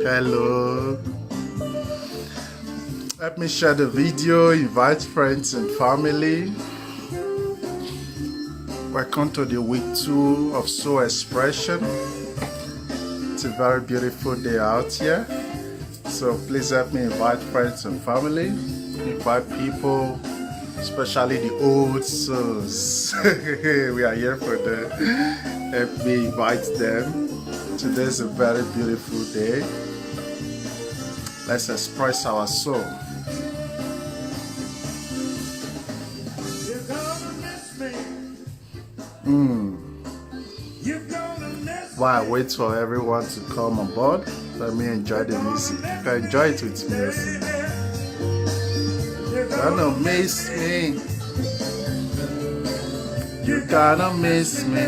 Hello. Let me share the video, invite friends and family. Welcome to the week 2 of Soul Expression. It's a very beautiful day out here. So please help me invite friends and family. Invite people, especially the old souls. We are here for them. Help me invite them. Today's a very beautiful day. Let's express our soul. While I wait for everyone to come on board, let me enjoy the music. You can enjoy it with music. You're gonna miss me. You're gonna miss me.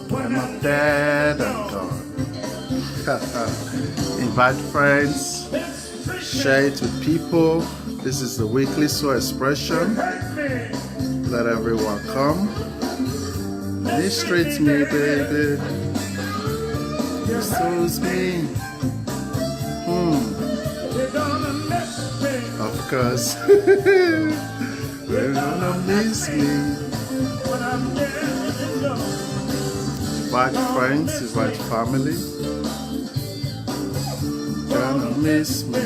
When I'm dead and gone. Invite friends, share it with people. This is the weekly Soul Expression. Let everyone come. Mistreat me, baby. Soul's me. Of course. You're gonna miss me. Invite friends, invite family. Gonna miss me.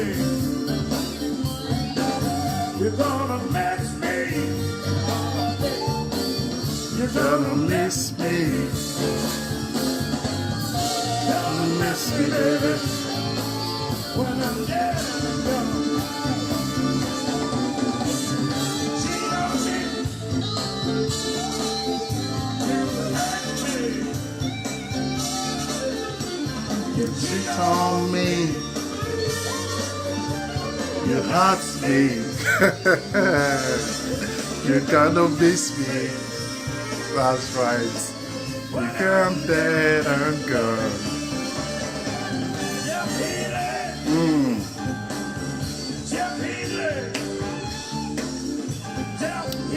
You're gonna miss me. You're gonna miss me. Gonna miss me, baby. When I'm dead and gone. She knows it. You cheat on me. You hurt me. You're gonna miss me. That's right. You come dead and gone.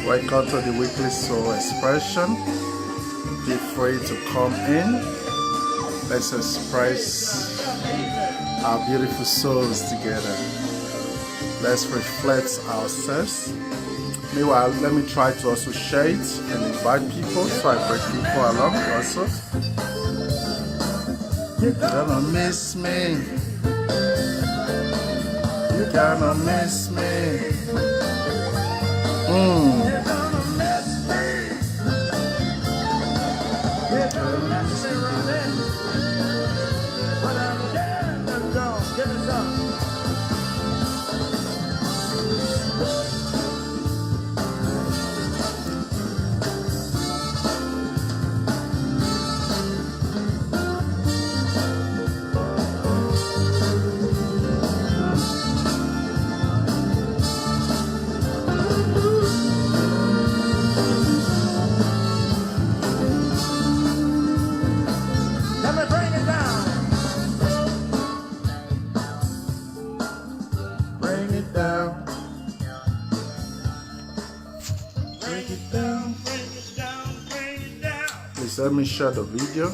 Welcome to the weekly Soul Expression. Feel free to come in. Let's express our beautiful souls together. Let's reflect ourselves. Meanwhile, let me try to also share it and invite people so I bring people along also. You're gonna miss me. You're gonna miss me. You're gonna miss me. You're gonna miss me running. When I'm dead and gone. Give me some. Please let me share the video.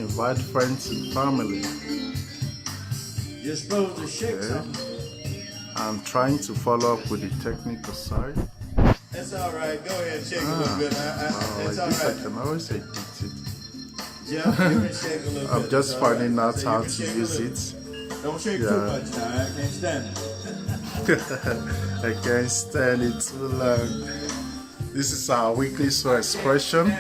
Invite friends and family. You're supposed to shake something. I'm trying to follow up with the technical side. That's all right. Go ahead and shake a little bit. It's all like this, right. I can always edit it. Yeah, you can shake a little bit. I'm just It's finding all right. out So how you can to shake a use little. it. Don't shake too much now. I can't stand it. I can't stand it too long. This is our weekly Soul Expression.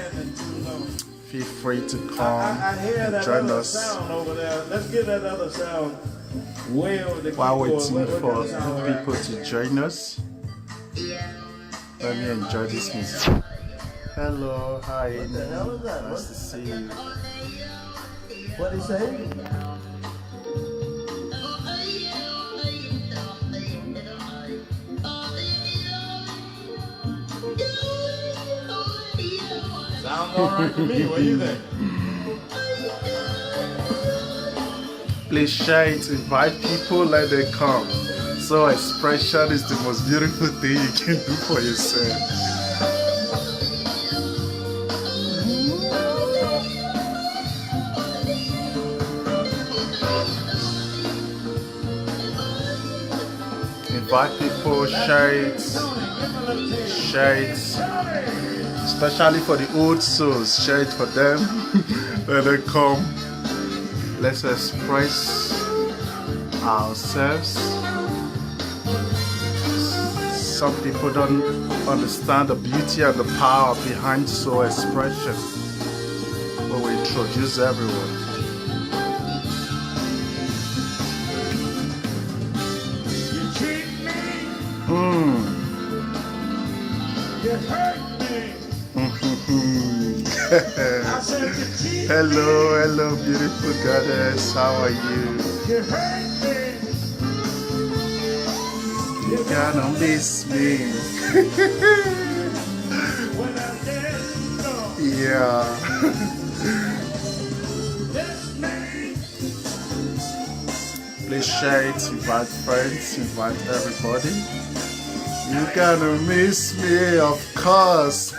Feel free to come I hear and that join other us sound over there. Let's get that other sound way over the while keyboard. waiting What for that sound like? people to join us. Let me enjoy this music. Hello, hi. What the hell is that? Nice to see you. What did he say? Sounds all right to me. What do you think? Please share it, invite people, let them come. So expression is the most beautiful thing you can do for yourself. invite people, share it, especially for the old souls, share it for them. When they come, let's express ourselves. Some people don't understand the beauty and the power behind soul expression, but we introduce everyone. You treat me. You hurt me. I said you cheat Hello, beautiful goddess. How are you? You hurt me. You gonna miss me. When I'm dead and gone. Yeah. That's me. Please share it, invite friends, invite everybody. You gonna miss me, of course.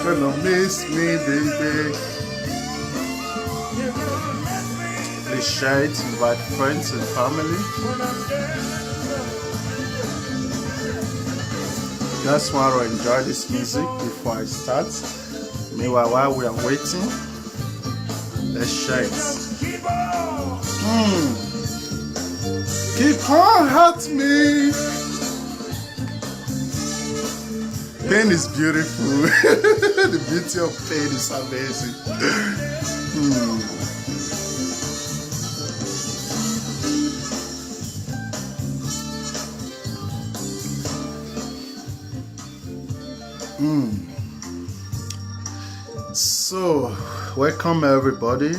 Gonna miss me, baby. You're gonna miss me. Please share it, invite friends and family. When I'm dead and gone. Just want to enjoy this music before I start. Meanwhile, while we are waiting, let's share it. Keep on. Keep on hurt me. Pain is beautiful. The beauty of pain is amazing. So, welcome everybody.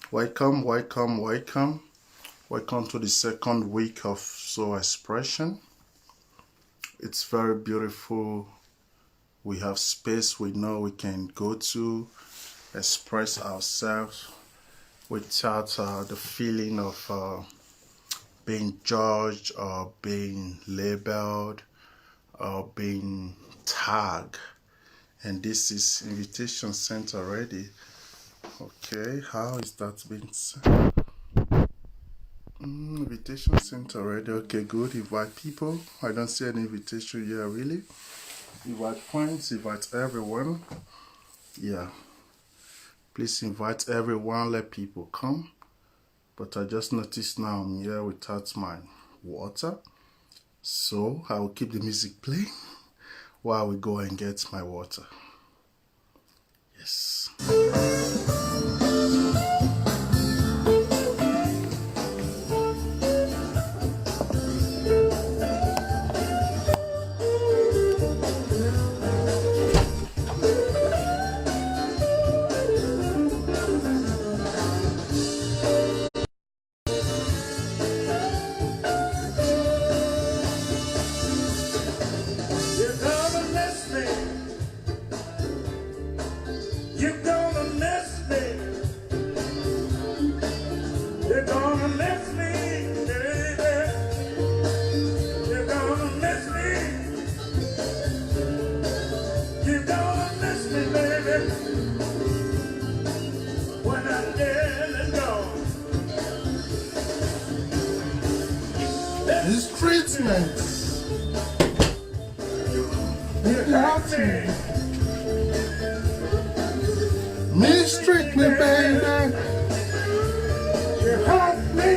Welcome to the second week of soul expression. It's very beautiful. We have space we know we can go to express ourselves without the feeling of being judged or being labeled or being tagged. And this is invitation sent already. Okay, how is that being sent? Invitation sent already. Okay, good. Invite people. I don't see any invitation here really. Invite friends, invite everyone. Yeah. Please invite everyone, let people come. But I just noticed now I'm here without my water. So I will keep the music playing while we go and get my water. Yes. You're gonna miss me. You're gonna miss me. You're gonna miss me, baby. You're gonna miss me. You're gonna miss me, baby. When I'm dead and gone. This treatment. You hurt me. Mistreat me, baby. You hurt me.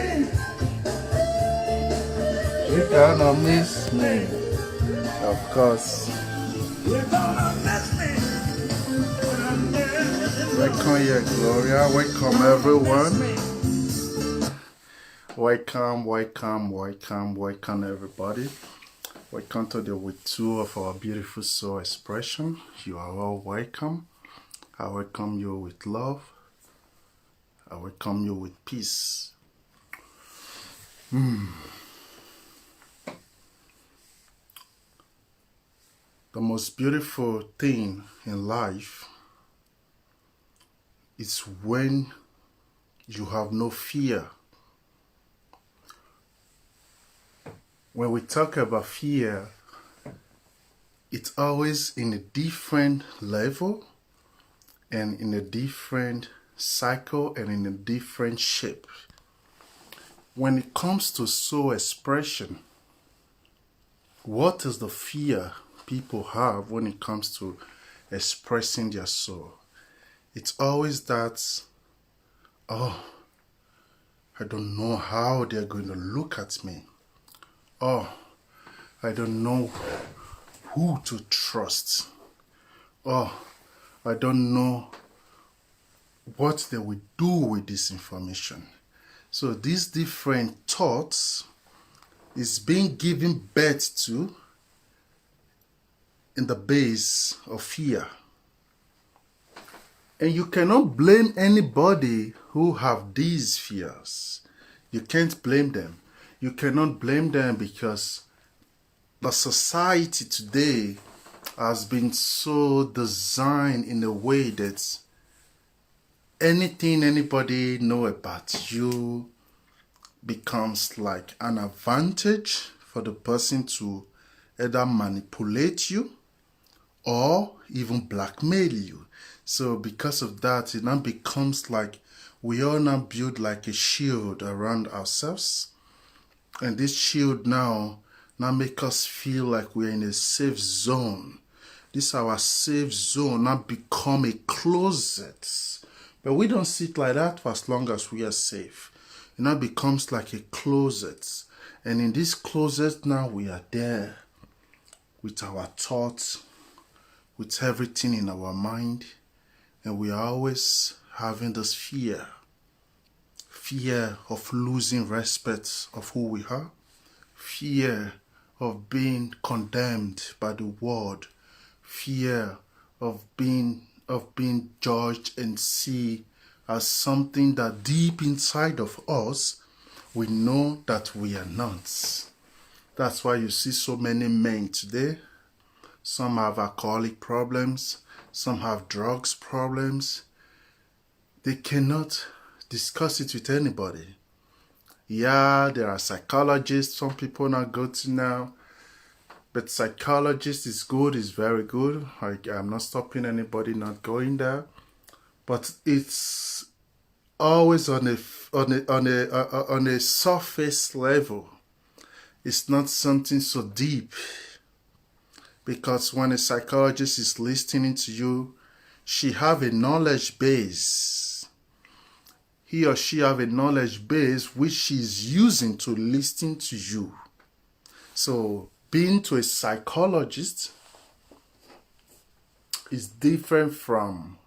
You're gonna miss me. Of course. You're gonna miss me. When I'm dead and gone. Welcome here, Gloria. Welcome everyone. Welcome everybody. Welcome to the week 2 of our beautiful soul expression. You are all welcome. I welcome you with love. I welcome you with peace. The most beautiful thing in life is when you have no fear. When we talk about fear, it's always in a different level and in a different cycle and in a different shape. when it comes to soul expression, what is the fear people have when it comes to expressing their soul? It's always that, oh, I don't know how they're going to look at me. Oh, I don't know who to trust. Oh, I don't know what they will do with this information. So these different thoughts is being given birth to in the base of fear. And you cannot blame anybody who have these fears. You can't blame them. You cannot blame them because the society today has been so designed in a way that anything anybody know about you becomes like an advantage for the person to either manipulate you or even blackmail you. So because of that, it now becomes like we all now build like a shield around ourselves. And this shield now make us feel like we're in a safe zone. This our safe zone now become a closet. But we don't sit like that for as long as we are safe. It now becomes like a closet. And in this closet now we are there with our thoughts, with everything in our mind. And we are always having this fear. Fear of losing respect of who we are. Fear of being condemned by the world. Fear of being judged and seen as something that deep inside of us we know that we are not. That's why you see so many men today. Some have alcoholic problems, some have drugs problems. They cannot discuss it with anybody. Yeah, there are psychologists, some people not go to now. But psychologist is good, is very good. I'm not stopping anybody not going there. But it's always on a surface level. It's not something so deep. Because when a psychologist is listening to you, she have a knowledge base. He or she have a knowledge base which she's using to listen to you. So being to a psychologist is different from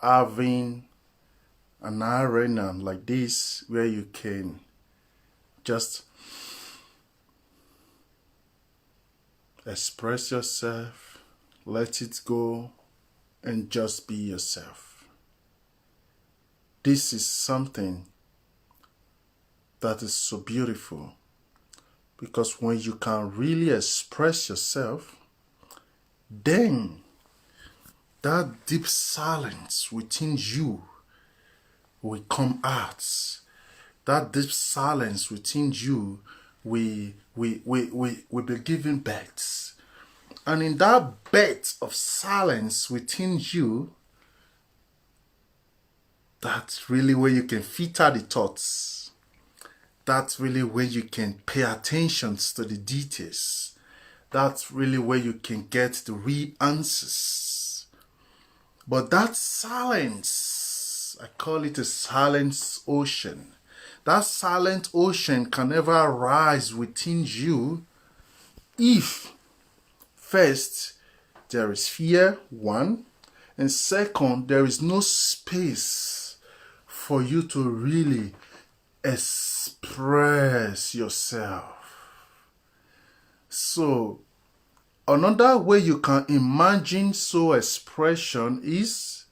having an arena like this where you can just express yourself, let it go, and just be yourself. This is something that is so beautiful. Because when you can really express yourself, then that deep silence within you will come out. That deep silence within you will be given birth. And in that birth of silence within you, that's really where you can filter the thoughts. That's really where you can pay attention to the details. That's really where you can get the real answers. But that silence, I call it a silent ocean. That silent ocean can never rise within you if, first, there is fear, one, and second, there is no space for you to really express yourself. So, another way you can imagine soul expression is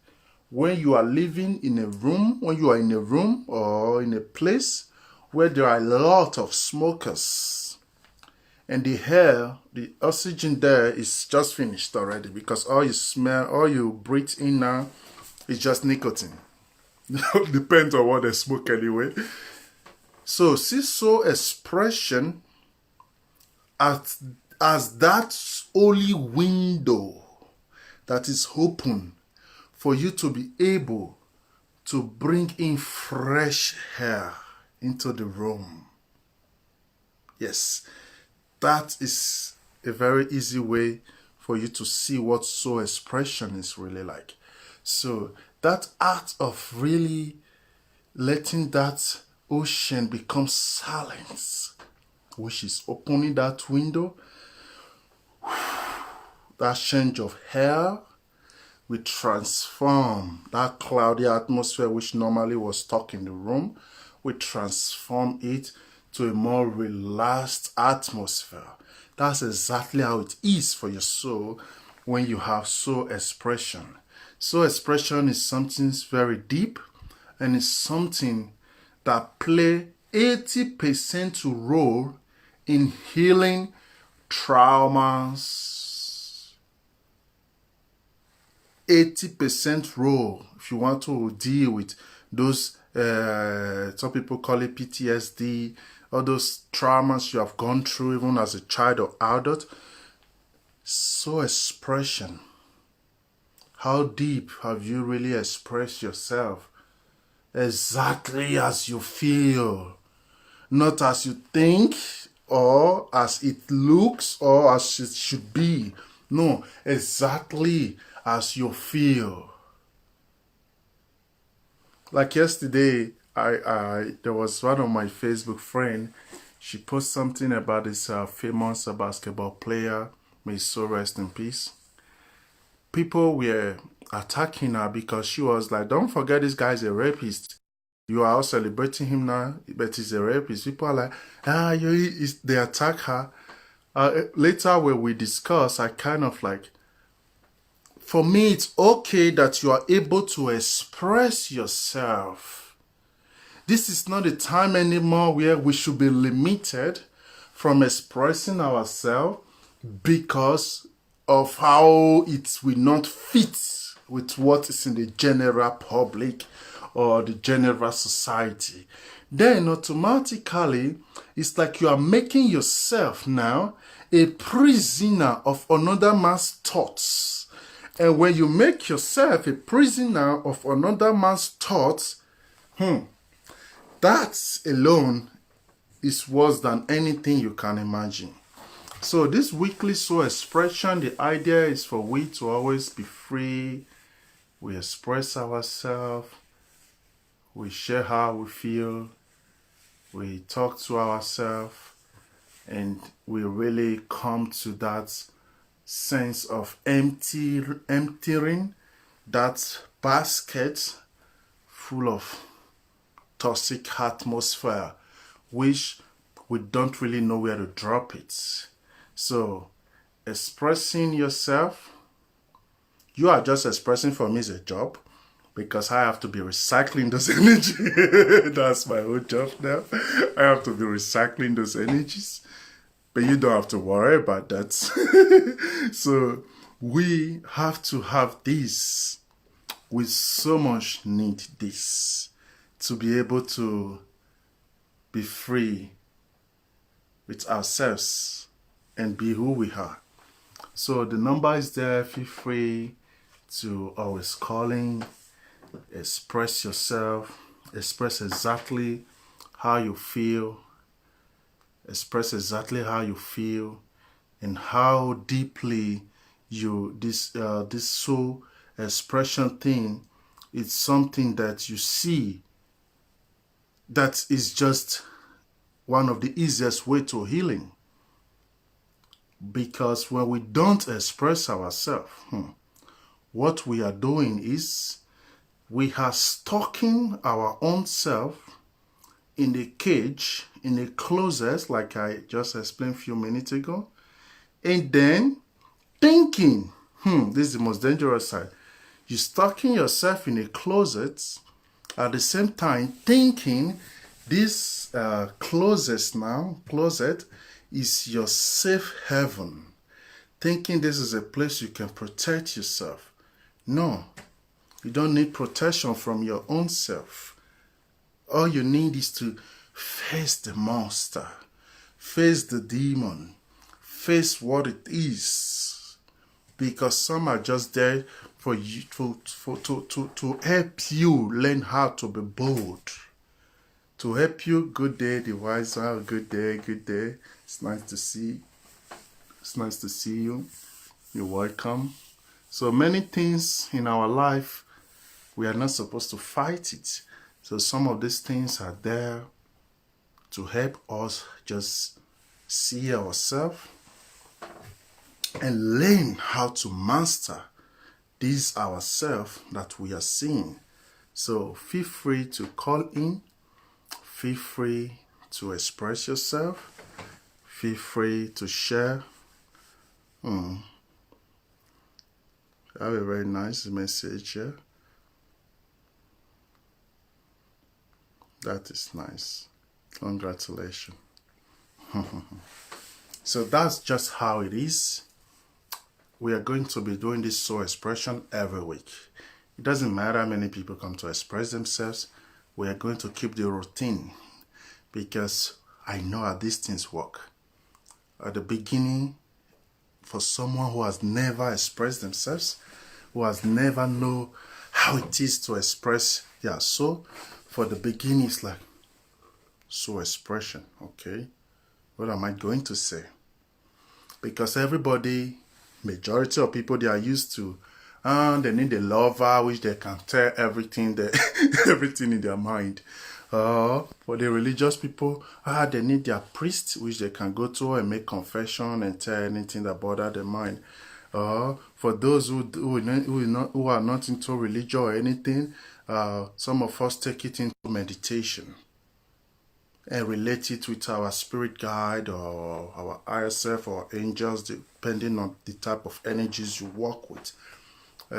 when you are living in a room, when you are in a room or in a place where there are a lot of smokers and the air, the oxygen there is just finished already because all you smell, all you breathe in now is just nicotine. Depends on what they smoke anyway. So see soul expression as that only window that is open for you to be able to bring in fresh air into the room. Yes, that is a very easy way for you to see what soul expression is really like. So that art of really letting that ocean become silence, which is opening that window, that change of air, we transform that cloudy atmosphere which normally was stuck in the room, we transform it to a more relaxed atmosphere. That's exactly how it is for your soul when you have soul expression. Soul expression is something very deep, and it's something that play 80% role in healing traumas. 80% role if you want to deal with those some people call it PTSD, all those traumas you have gone through even as a child or adult. So expression, how deep have you really expressed yourself exactly as you feel, not as you think or as it looks or as it should be. No, exactly as you feel. Like yesterday, I there was one of my Facebook friend. She posted something about this famous basketball player. May his soul rest in peace. People were attacking her because she was like, "Don't forget this guy's a rapist. You are all celebrating him now, but he's a rapist." People are like, they attack her. Later when we discuss, I kind of like, for me, it's okay that you are able to express yourself. This is not a time anymore where we should be limited from expressing ourselves because of how it will not fit with what is in the general public or the general society. Then automatically, it's like you are making yourself now a prisoner of another man's thoughts. And when you make yourself a prisoner of another man's thoughts, that alone is worse than anything you can imagine. So this weekly soul expression, the idea is for we to always be free. We express ourselves. We share how we feel. We talk to ourselves. And we really come to that sense of emptying that basket full of toxic atmosphere, which we don't really know where to drop it. So, expressing yourself, you are just expressing for me is a job because I have to be recycling those energy. That's my whole job now. I have to be recycling those energies. But you don't have to worry about that. So we have to have this. We so much need this to be able to be free with ourselves and be who we are. So the number is there. Feel free to always calling, express yourself, express exactly how you feel. Express exactly how you feel and how deeply you this soul expression thing is something that you see that is just one of the easiest way to healing. Because when we don't express ourselves, what we are doing is we are stocking our own self in a cage, in a closet, like I just explained a few minutes ago, and then thinking, this is the most dangerous side. You're stocking yourself in a closet, at the same time thinking this closet is your safe haven. Thinking this is a place you can protect yourself. No, you don't need protection from your own self. All you need is to face the monster, face the demon, face what it is. Because some are just there for you to help you learn how to be bold, to help you. Good day, the wiser. Good day, good day. It's nice to see. It's nice to see you. You're welcome. So many things in our life, we are not supposed to fight it. So some of these things are there to help us just see ourselves and learn how to master this ourselves that we are seeing. So feel free to call in. Feel free to express yourself. Feel free to share. I have a very nice message here. That is nice. Congratulations. So that's just how it is. We are going to be doing this soul expression every week. It doesn't matter how many people come to express themselves. We are going to keep the routine because I know how these things work. At the beginning, for someone who has never expressed themselves, who has never know how it is to express their soul, for the beginning it's like, soul expression, okay? What am I going to say? Because everybody, majority of people, they are used to, they need a lover which they can tell everything, everything in their mind. For the religious people, they need their priest which they can go to and make confession and tell anything that bother their mind. For those who are not into religion or anything, some of us take it into meditation and relate it with our spirit guide or our higher self or angels, depending on the type of energies you work with.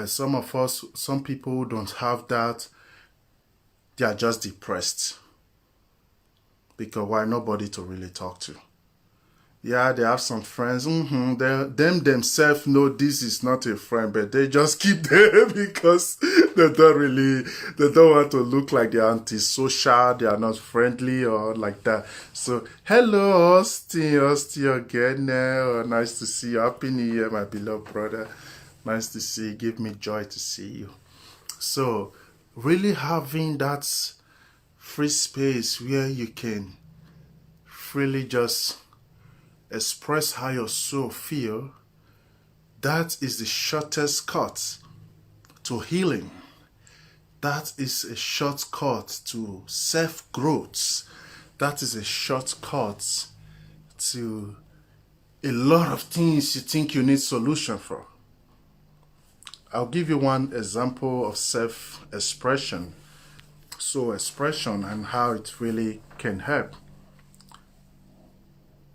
Some people who don't have that, they are just depressed because why nobody to really talk to. Yeah, they have some friends. Them themselves know this is not a friend, but they just keep there because they don't want to look like they're antisocial, they are not friendly or like that. So, hello, Austin again. Nice to see you. Happy New Year, my beloved brother. Nice to see you. Give me joy to see you. So, really having that free space where you can freely just express how your soul feel, that is the shortest cut to healing. That is a shortcut to self-growth. That is a shortcut to a lot of things you think you need solution for. I'll give you one example of self-expression, soul expression, and how it really can help.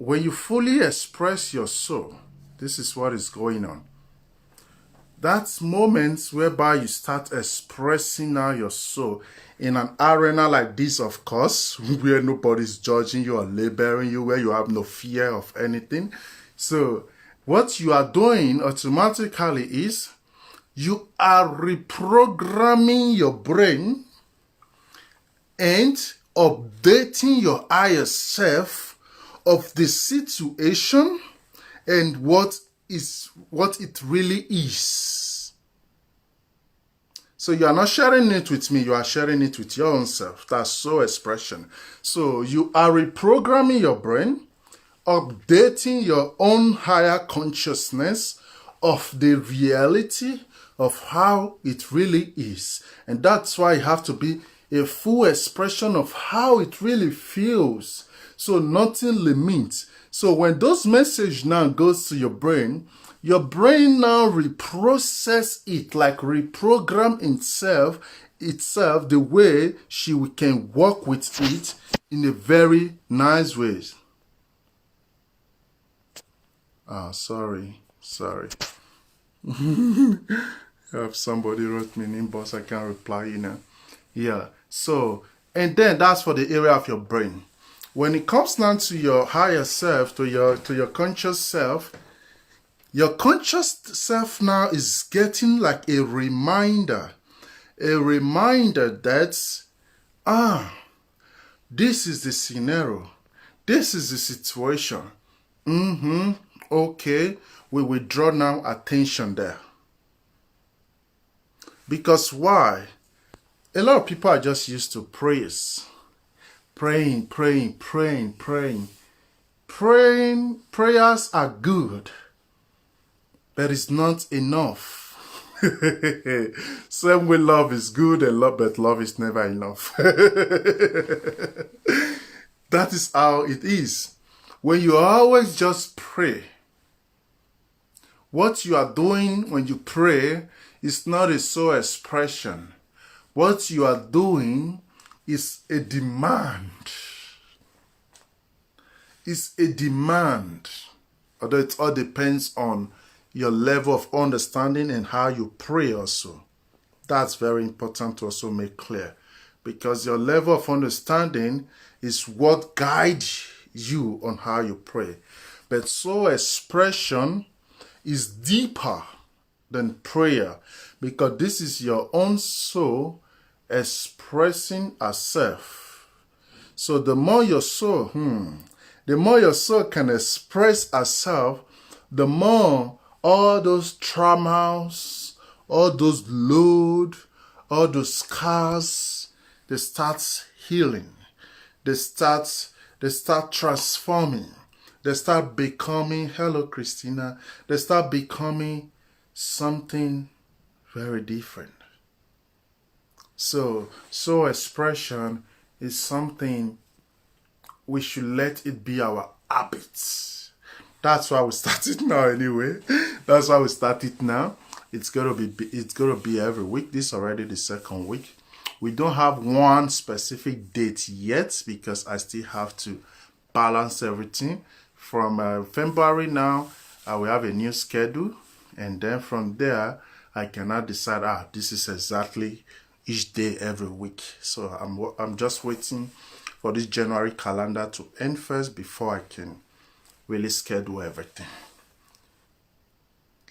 When you fully express your soul, this is what is going on. That's moments whereby you start expressing now your soul in an arena like this, of course, where nobody's judging you or labeling you, where you have no fear of anything. So what you are doing automatically is you are reprogramming your brain and updating your higher self of the situation and what it really is. So you are not sharing it with me, you are sharing it with your own self. That's soul expression. So you are reprogramming your brain, updating your own higher consciousness of the reality of how it really is. And that's why it have to be a full expression of how it really feels. So nothing limits. So when those messages now goes to your brain now reprocess it, like reprogram itself the way she can work with it in a very nice way. Sorry. If somebody wrote me an inbox, I can't reply, Yeah. So, and then that's for the area of your brain. When it comes down to your higher self, to your conscious self, your conscious self now is getting like a reminder that, this is the scenario, this is the situation. Okay, we will draw now attention there. Because why? A lot of people are just used to praise. Praying, praying, praying, praying. Prayers are good, but it's not enough. Same way love is good and love, but love is never enough. That is how it is. When you always just pray, what you are doing when you pray is not a soul expression. What you are doing is a demand. It's a demand. Although it all depends on your level of understanding and how you pray also. That's very important to also make clear. Because your level of understanding is what guides you on how you pray. But soul expression is deeper than prayer, because this is your own soul expressing herself. So the more your soul can express herself, the more all those traumas, all those load, all those scars, they start healing. They start transforming. They start becoming, hello Christina, they start becoming something very different. So expression is something we should let it be our habits. That's why we started now anyway. That's why we started now. It's gonna be every week. This is already the second week. We don't have one specific date yet because I still have to balance everything. From February now, I will have a new schedule, and then from there, I cannot decide. This is exactly each day every week. So I'm just waiting for this January calendar to end first before I can really schedule everything.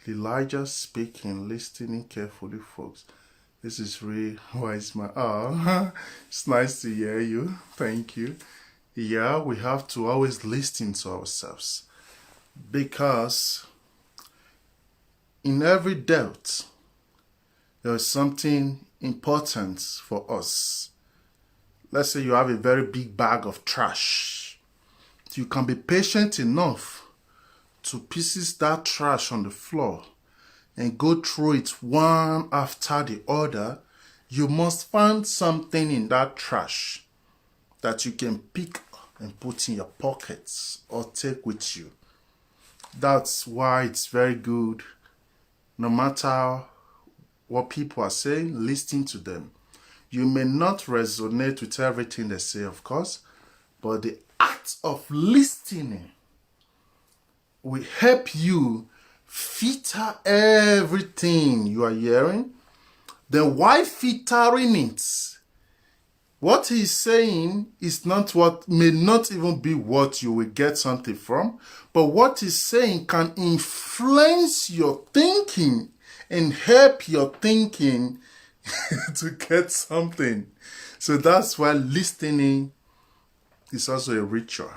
Elijah speaking, listening carefully, folks. This is really wise, man. It's nice to hear you. Thank you. Yeah, we have to always listen to ourselves, because in every doubt, there is something important for us. Let's say you have a very big bag of trash. You can be patient enough to pieces that trash on the floor and go through it one after the other. You must find something in that trash that you can pick and put in your pockets or take with you. That's why it's very good, no matter what people are saying, listen to them. You may not resonate with everything they say, of course, but the act of listening will help you filter everything you are hearing. Then why filtering it? What he's saying is not what, may not even be what you will get something from, but what he's saying can influence your thinking and help your thinking to get something. So that's why listening is also a ritual.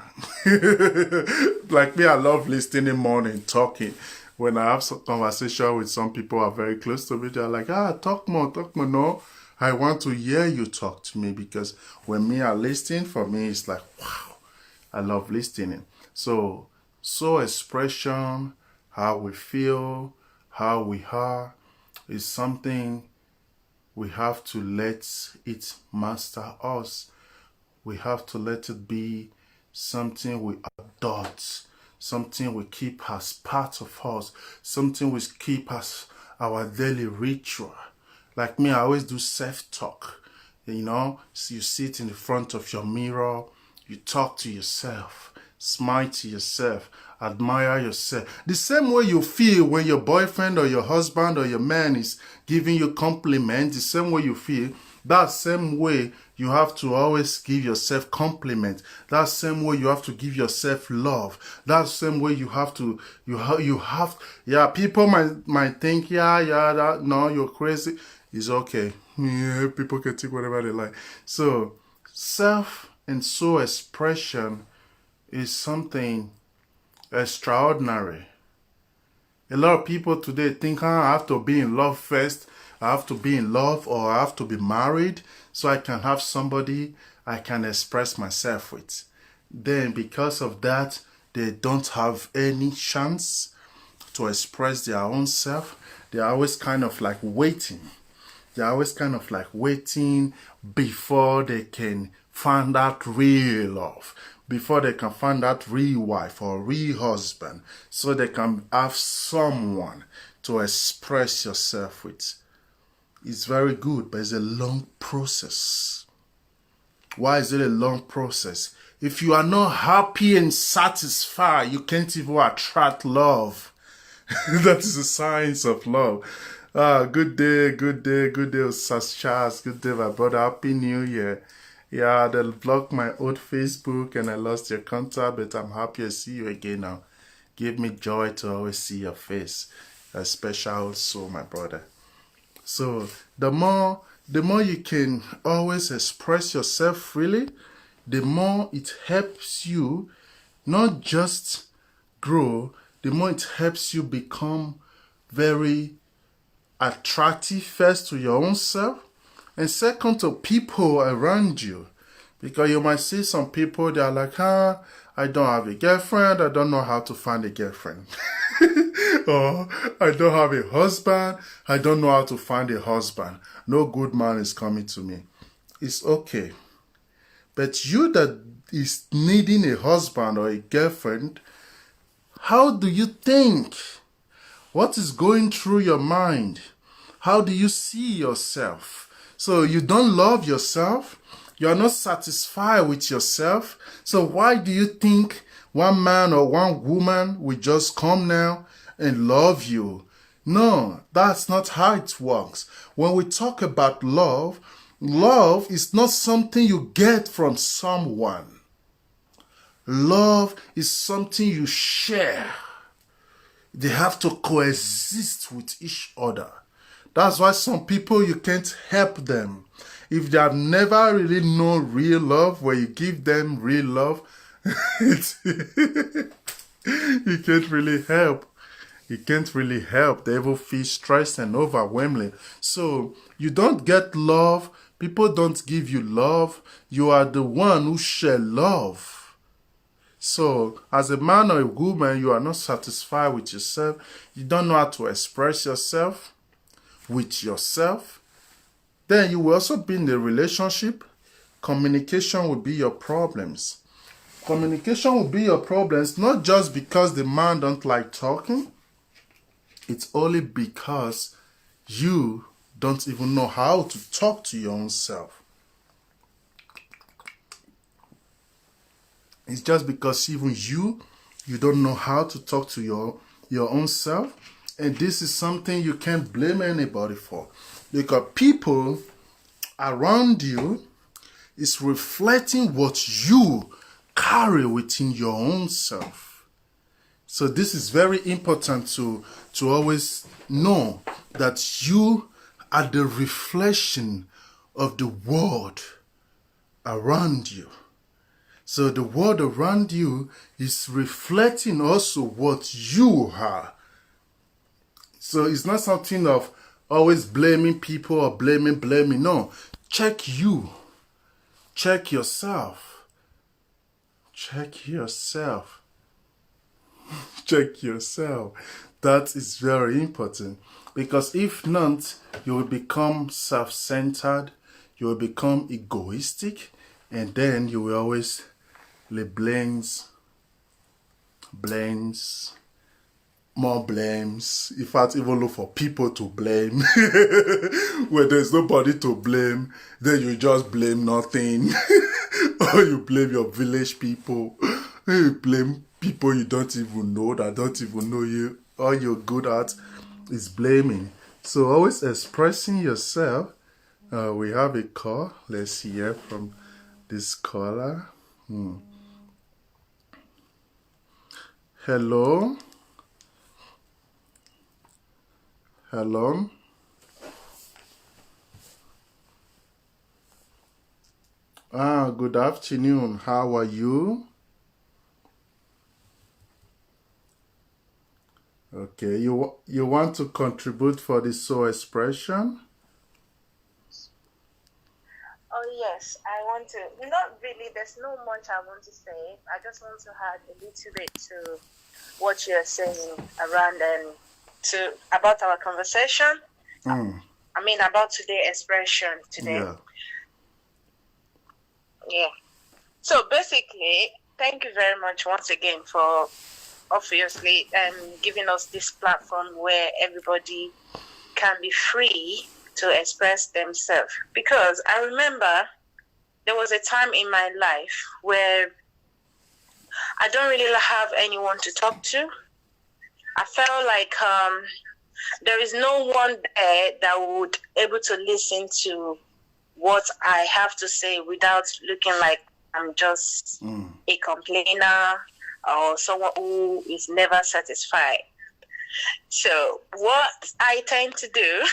Like me, I love listening more than talking. When I have some conversation with some people who are very close to me, they're like, talk more. No, I want to hear you talk to me, because when me are listening, for me, it's like, wow, I love listening. So expression, how we feel, how we are, is something we have to let it master us. We have to let it be something we adopt, something we keep as part of us, something we keep as our daily ritual. Like me, I always do self-talk. You know, so you sit in the front of your mirror, you talk to yourself, smile to yourself, admire yourself. The same way you feel when your boyfriend or your husband or your man is giving you compliments, the same way you feel, that same way you have to always give yourself compliments. That same way you have to give yourself love. That same way you have to, people might think, no, you're crazy. It's okay. Yeah, people can think whatever they like. So, self and soul expression is something extraordinary. A lot of people today think, I have to be in love first. I have to be in love, or I have to be married so I can have somebody I can express myself with. Then because of that, they don't have any chance to express their own self. They're always kind of like waiting. They're always kind of like waiting before they can find that real love, before they can find that real wife or real husband, so they can have someone to express yourself with. It's very good, but it's a long process. Why is it a long process? If you are not happy and satisfied, you can't even attract love. That is the science of love. Good day, Sas Charles. Good day, my brother. Happy New Year. Yeah, they blocked my old Facebook and I lost your contact, but I'm happy to see you again now. Give me joy to always see your face. A special soul, my brother. So the more you can always express yourself freely, the more it helps you not just grow, the more it helps you become very attractive, first to your own self, and second to people around you. Because you might see some people, they are like, I don't have a girlfriend, I don't know how to find a girlfriend. Or I don't have a husband, I don't know how to find a husband. No good man is coming to me. It's okay. But you that is needing a husband or a girlfriend, how do you think? What is going through your mind? How do you see yourself? So you don't love yourself. You are not satisfied with yourself. So why do you think one man or one woman will just come now and love you? No, that's not how it works. When we talk about love, love is not something you get from someone. Love is something you share. They have to coexist with each other. That's why some people, you can't help them. If they have never really known real love, where you give them real love, you can't really help. You can't really help. They will feel stressed and overwhelmed. So you don't get love. People don't give you love. You are the one who share love. So, as a man or a woman, you are not satisfied with yourself. You don't know how to express yourself with yourself. Then you will also be in a relationship. Communication will be your problems. Communication will be your problems not just because the man don't like talking. It's only because you don't even know how to talk to your own self. It's just because even you don't know how to talk to your own self. And this is something you can't blame anybody for. Because people around you is reflecting what you carry within your own self. So this is very important to always know that you are the reflection of the world around you. So the world around you is reflecting also what you are. So it's not something of always blaming people or blaming. No, check you. Check yourself. Check yourself. Check yourself. That is very important. Because if not, you will become self-centered. You will become egoistic. And then you will always blames, more blames. In fact, even look for people to blame. When there's nobody to blame, then you just blame nothing. Or you blame your village people. You blame people you don't even know, that don't even know you. All you're good at is blaming. So always expressing yourself. We have a call. Let's hear from this caller. Hello. Hello. Good afternoon. How are you? Okay, you want to contribute for the soul expression? Oh yes, I want to. Not really. There's no much I want to say. I just want to add a little bit to what you're saying around and to about our conversation. I mean about today's expression today. Yeah. So basically, thank you very much once again for obviously giving us this platform where everybody can be free to express themselves. Because I remember there was a time in my life where I don't really have anyone to talk to. I felt like there is no one there that would able to listen to what I have to say without looking like I'm just a complainer or someone who is never satisfied. So what I tend to do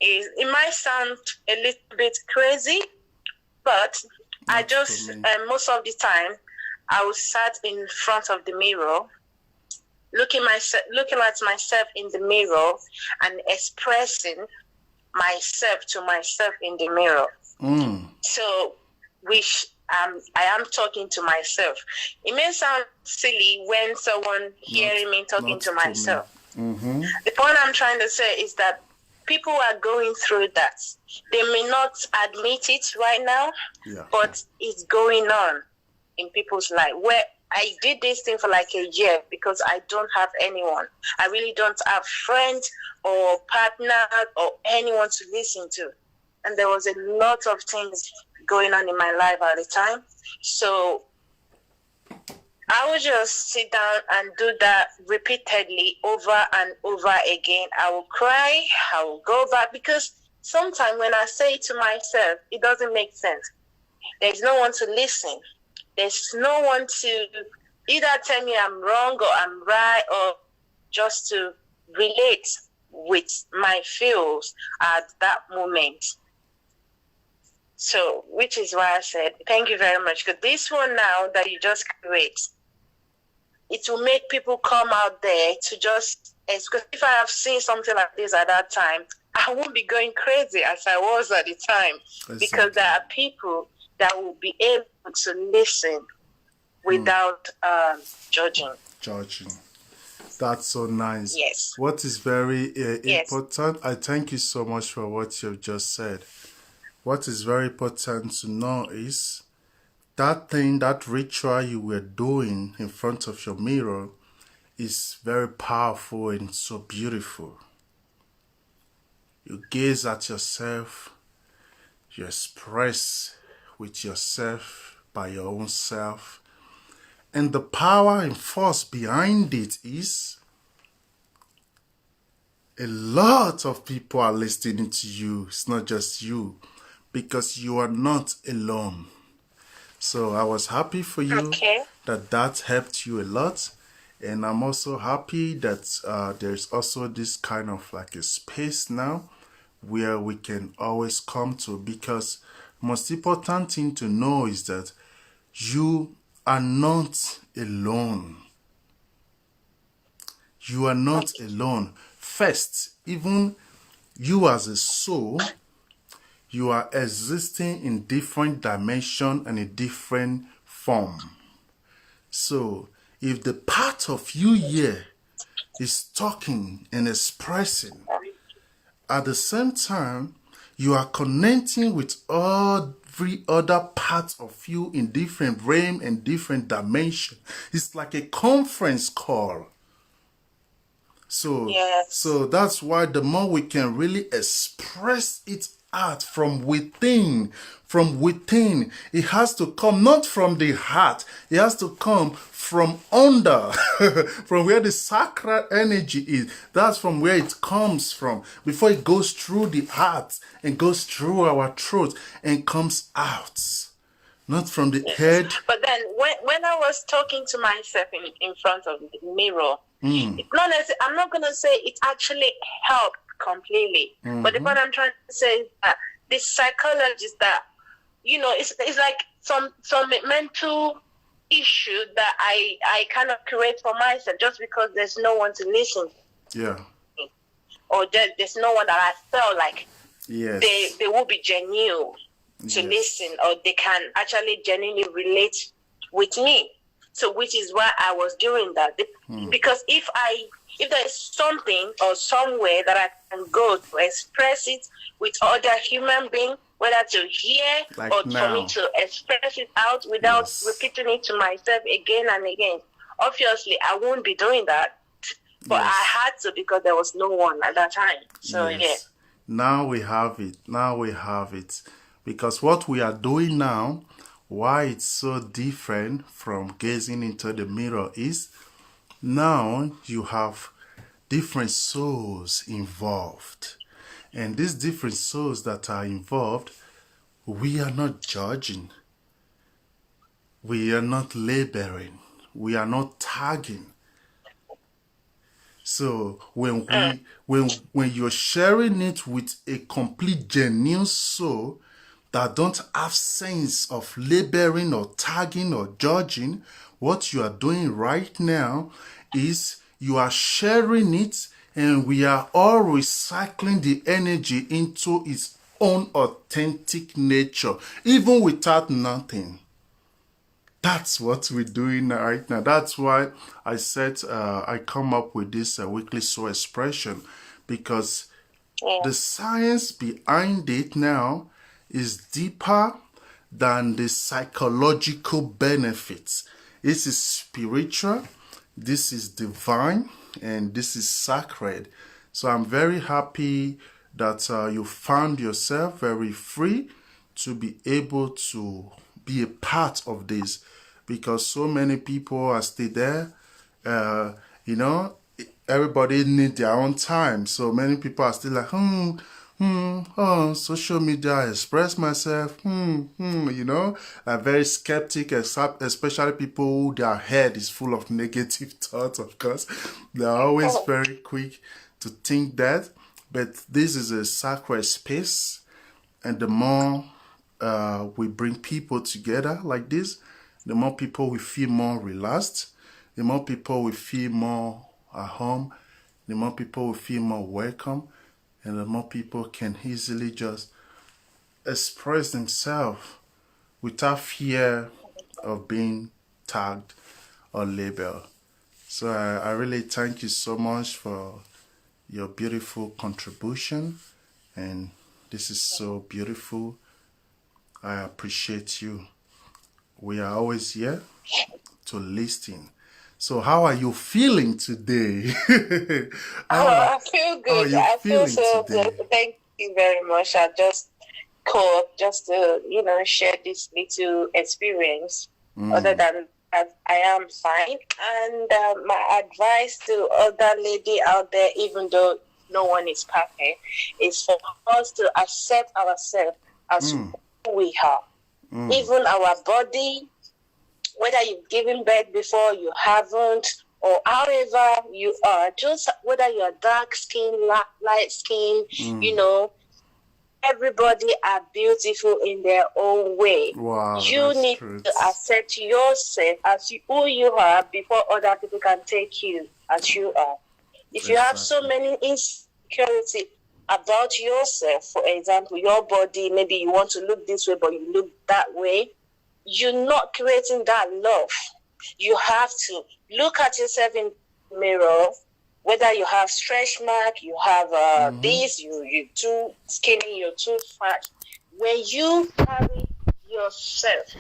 is, it might sound a little bit crazy, but I just most of the time I will sat in front of the mirror, looking at myself in the mirror and expressing myself to myself in the mirror. So, which I am talking to myself. It may sound silly when someone hearing me talking to myself. The point I'm trying to say is that people are going through that. They may not admit it right now, but it's going on in people's life. Where I did this thing for like a year because I don't have anyone. I really don't have friends or partner or anyone to listen to. And there was a lot of things going on in my life at the time. So I would just sit down and do that repeatedly over and over again. I will cry, I will go back, because sometimes when I say it to myself, it doesn't make sense. There's no one to listen. There's no one to either tell me I'm wrong or I'm right, or just to relate with my feels at that moment. So, which is why I said, thank you very much. Because this one now that you just create, it will make people come out there to just, because if I have seen something like this at that time, I won't be going crazy as I was at the time. Exactly. Because there are people that will be able to listen without judging. That's so nice. Yes. What is very important, I thank you so much for what you've just said. What is very important to know is that thing, that ritual you were doing in front of your mirror is very powerful and so beautiful. You gaze at yourself, you express with yourself by your own self. And the power and force behind it is a lot of people are listening to you. It's not just you, because you are not alone. So I was happy for you that helped you a lot. And I'm also happy that there's also this kind of like a space now where we can always come to, because most important thing to know is that you are not alone. You are not alone. First, even you as a soul, you are existing in different dimension and a different form. So, if the part of you here is talking and expressing, at the same time, you are connecting with every other part of you in different realm and different dimension. It's like a conference call. So, so that's why the more we can really express it out from within, it has to come not from the heart, it has to come from under, from where the sacred energy is. That's from where it comes from, before it goes through the heart and goes through our throat and comes out. Not from the head. But then when I was talking to myself in front of the mirror, it's not necessarily, I'm not going to say it actually helped completely. But the point I'm trying to say is that this psychologist that, you know, it's like some mental issue that I kind of create for myself just because there's no one to listen to. Yeah. Or there's no one that I felt like they will be genuine. to Yes. listen, or they can actually genuinely relate with me. So which is why I was doing that. Because if there is something or somewhere that I can go to express it with other human beings, whether to hear Like or now. for me to express it out without Yes. repeating it to myself again and again, obviously I won't be doing that. But Yes. I had to, because there was no one at that time. So Yes. yeah. Now we have it. Now we have it. Because what we are doing now, why it's so different from gazing into the mirror is now you have different souls involved. And these different souls that are involved, we are not judging. We are not labeling. We are not tagging. So when you're sharing it with a complete genuine soul that don't have sense of labeling or tagging or judging, what you are doing right now is you are sharing it, and we are all recycling the energy into its own authentic nature, even without nothing. That's what we're doing right now. That's why I said I come up with this weekly soul expression, because the science behind it now is deeper than the psychological benefits. This is spiritual, this is divine, and this is sacred. So I'm very happy that you found yourself very free to be able to be a part of this, because so many people are still there. You know, everybody need their own time. So many people are still like, social media, I express myself, you know, are very skeptic, especially people who their head is full of negative thoughts, of course. They're always very quick to think that. But this is a sacred space, and the more we bring people together like this, the more people will feel more relaxed, the more people will feel more at home, the more people will feel more welcome, and the more people can easily just express themselves without fear of being tagged or labeled. So I really thank you so much for your beautiful contribution, and this is so beautiful. I appreciate you. We are always here to listen. So how are you feeling today? I feel how are good. you I feel feeling so today? good. Thank you very much. I just called just to, share this little experience. Other than that, I am fine. And my advice to other lady out there, even though no one is perfect, is for us to accept ourselves as who we are. Even our body, whether you've given birth before, you haven't, or however you are, just whether you're dark skin, light skin, everybody are beautiful in their own way. Wow, You that's need true. to accept yourself as who you are before other people can take you as you are. If you have so many insecurity about yourself, for example, your body, maybe you want to look this way, but you look that way, you're not creating that love. You have to look at yourself in the mirror, whether you have stretch mark, you have this, you're too skinny, you're too fat. When you carry yourself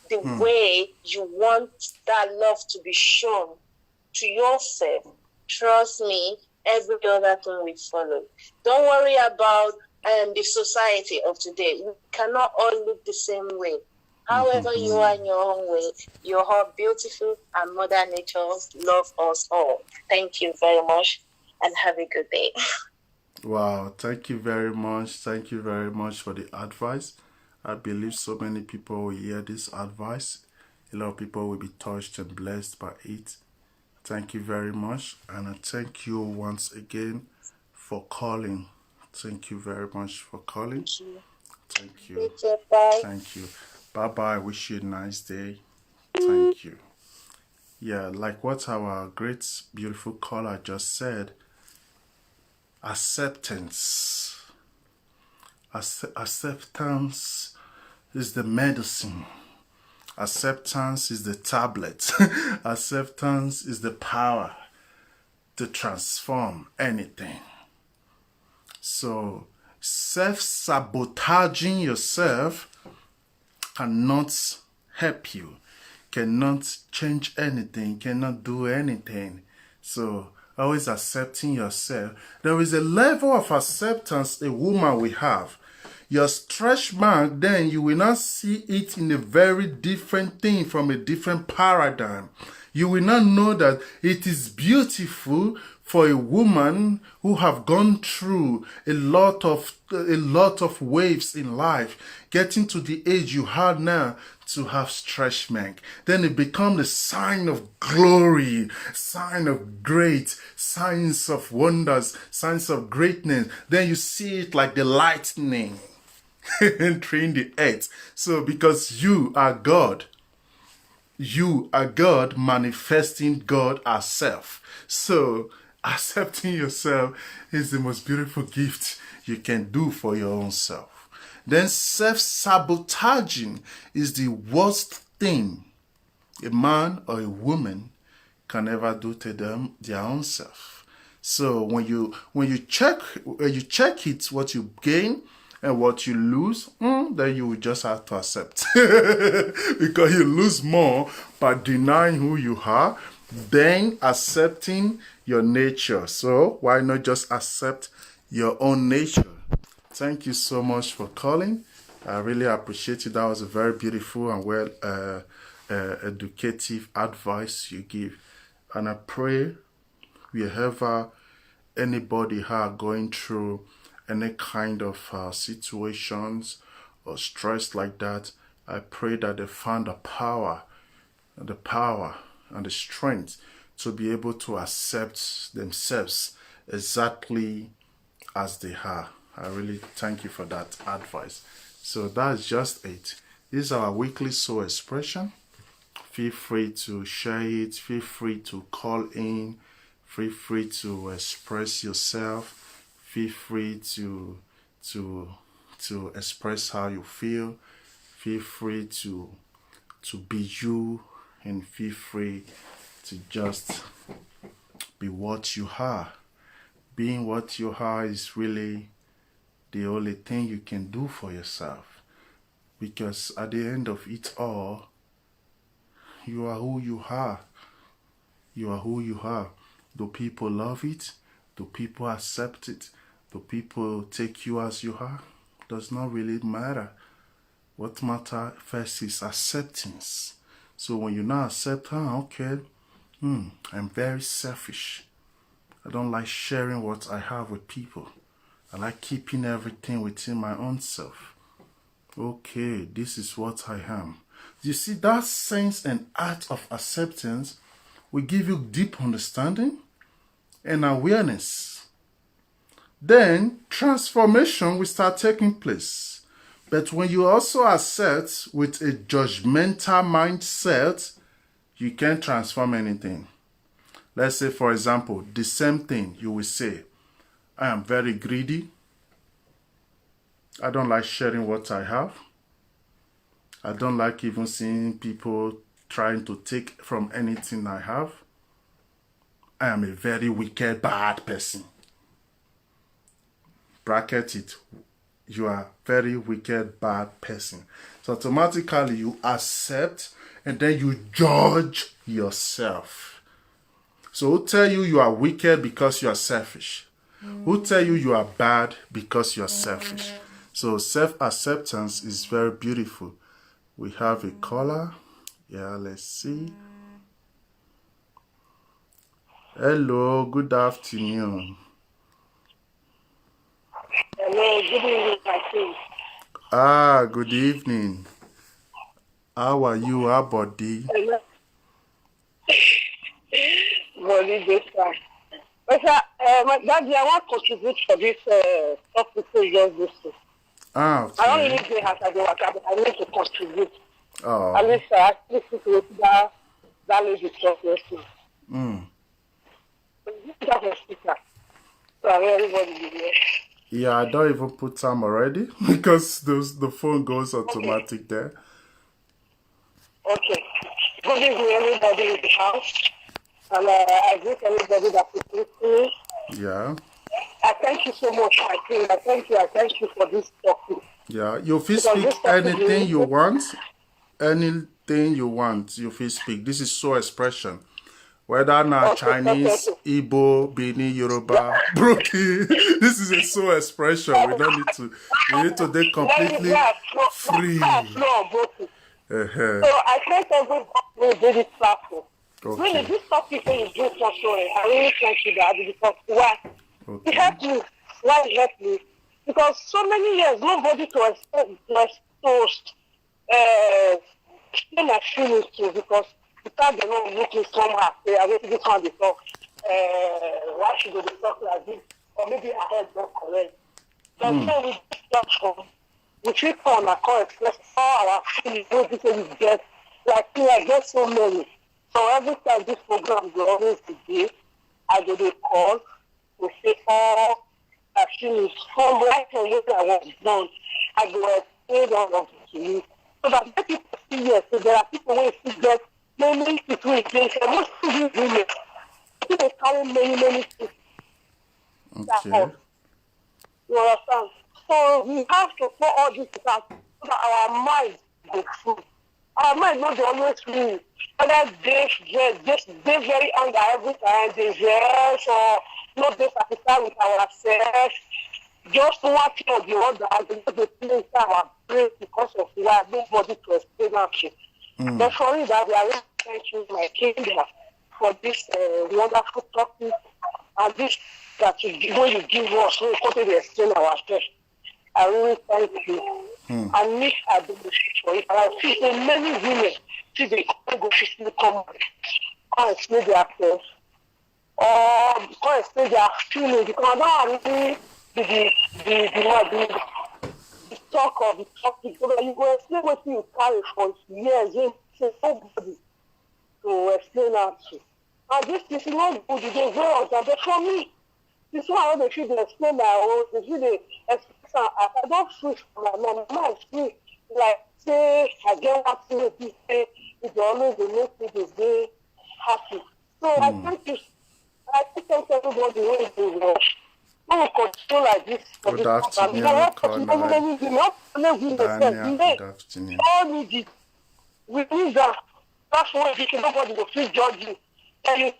the way you want that love to be shown to yourself, trust me, every other thing will follow. Don't worry about the society of today. We cannot all look the same way. However you are in your own way, you're all beautiful, and Mother Nature loves us all. Thank you very much, and have a good day. Wow, thank you very much. Thank you very much for the advice. I believe so many people will hear this advice. A lot of people will be touched and blessed by it. Thank you very much. And I thank you once again for calling. Thank you very much for calling. Thank you. Bye. Thank you. Bye-bye. Wish you a nice day. Thank you. Yeah, like what our great, beautiful caller just said, acceptance. Acceptance is the medicine. Acceptance is the tablet. Acceptance is the power to transform anything. So, self-sabotaging yourself cannot help you, cannot change anything, cannot do anything. So, always accepting yourself. There is a level of acceptance a woman will have. Your stretch mark, then you will not see it in a very different thing from a different paradigm. You will not know that it is beautiful for a woman who have gone through a lot of waves in life, getting to the age you have now, to have stretch mark. Then it becomes a sign of glory, sign of great, signs of wonders, signs of greatness. Then you see it like the lightning entering the earth. So because you are God, you are God manifesting God ourselves. So accepting yourself is the most beautiful gift you can do for your own self. Then self-sabotaging is the worst thing a man or a woman can ever do to them their own self. So when you check it, what you gain and what you lose, then you will just have to accept. Because you lose more by denying who you are than accepting your nature. So why not just accept your own nature? Thank you so much for calling. I really appreciate it. That was a very beautiful and well educative advice you give. And I pray wherever anybody are going through any kind of situations or stress like that, I pray that they find the power and the strength to be able to accept themselves exactly as they are. I really thank you for that advice. So that's just it. This is our weekly soul expression. Feel free to share it. Feel free to call in. Feel free to express yourself. Feel free to express how you feel. Feel free to be you, and feel free to just be what you are. Being what you are is really the only thing you can do for yourself. Because at the end of it all, you are who you are. You are who you are. Do people love it? Do people accept it? Do people take you as you are? Does not really matter. What matters first is acceptance. So when you now accept, okay, I'm very selfish. I don't like sharing what I have with people. I like keeping everything within my own self. Okay, this is what I am. You see, that sense and art of acceptance will give you deep understanding and awareness. Then transformation will start taking place. But when you also accept with a judgmental mindset, you can't transform anything. Let's say, for example, the same thing you will say, I am very greedy. I don't like sharing what I have. I don't like even seeing people trying to take from anything I have. I am a very wicked, bad person. Bracket it. You are a very wicked, bad person. So automatically you accept and then you judge yourself. So who tell you are wicked because you are selfish? Who tell you are bad because you are selfish? So self-acceptance is very beautiful. We have a caller. Yeah, let's see. Hello, good afternoon. Hello, good evening, my friend. Good evening. How are you, our body? Hello. Body, this one. But Daddy, I want to contribute for this topic you just listened. Okay. I don't really play as I do, but I need to contribute. Oh. At least I listen to that lady talk yesterday. Just a speaker. So I want everybody to be there. Yeah, I don't even put time already because the phone goes Okay. automatic there. Okay. Good evening, everybody in the house. And I greet everybody that is listening. Yeah. I thank you so much, my team. I thank you for this topic. Yeah. You feel Because this speak topic anything is you want. Anything you want, you feel speak. This is so expression. Whether not okay. Chinese, Igbo, Bini, Yoruba, Broki, this is a so expression. We don't need to. We need to be completely free. No, broken. Uh-huh. So I thank everybody who did this platform. Really, Okay. this topic when you do for sure, I really thank you, Daddy, because why? It Okay. helped me. Why it helped me? Because so many years, nobody to explain my feelings to, because without the one looking somehow, say, I wait this one before, why should they talk like this? Or maybe I heard not correct. But then with this platform, we treat on our call express all our feelings, those people we get, like me, I get so many. So every time this program will always be there, I go to call to say all our feelings from right from when I was done. I go explain all of it to you. So that when people see yes, so there are people who still get many people in place, and most of these women, people carry many things. Okay. You understand? So we have to put all this aside so that our mind go free. Our mind not dey always free. Whether they very angry every time, they vex or not dey satisfied with ourselves. Just one thing or the other, and they just dey play inside our brain because of why nobody to explain am to. But for me, that I really thank you, my kingdom, for this wonderful topic and this that when you give us, we continue to explain ourselves. I really thank you. And me, I do this for it. And I see so many women see they go physically come explain themselves. Or come explain their feelings because I don't really the talk of the topic. So that you go explain what you carry for years. You say nobody to explain that to. And this is not good. They go out and they for me. This one I want to feel they explain my own. They feel they explain. I don't free from my mind is free. Like say I get what to do. Say it always they make me the day happy. So I thank you. I thank everybody when you do watch. When we continue like this for Good this program, afternoon, you know what? Conrad. Many women, not only women, Daniel, men, good afternoon. all need it. We need that. That's why we can nobody will feel judge you. Tell you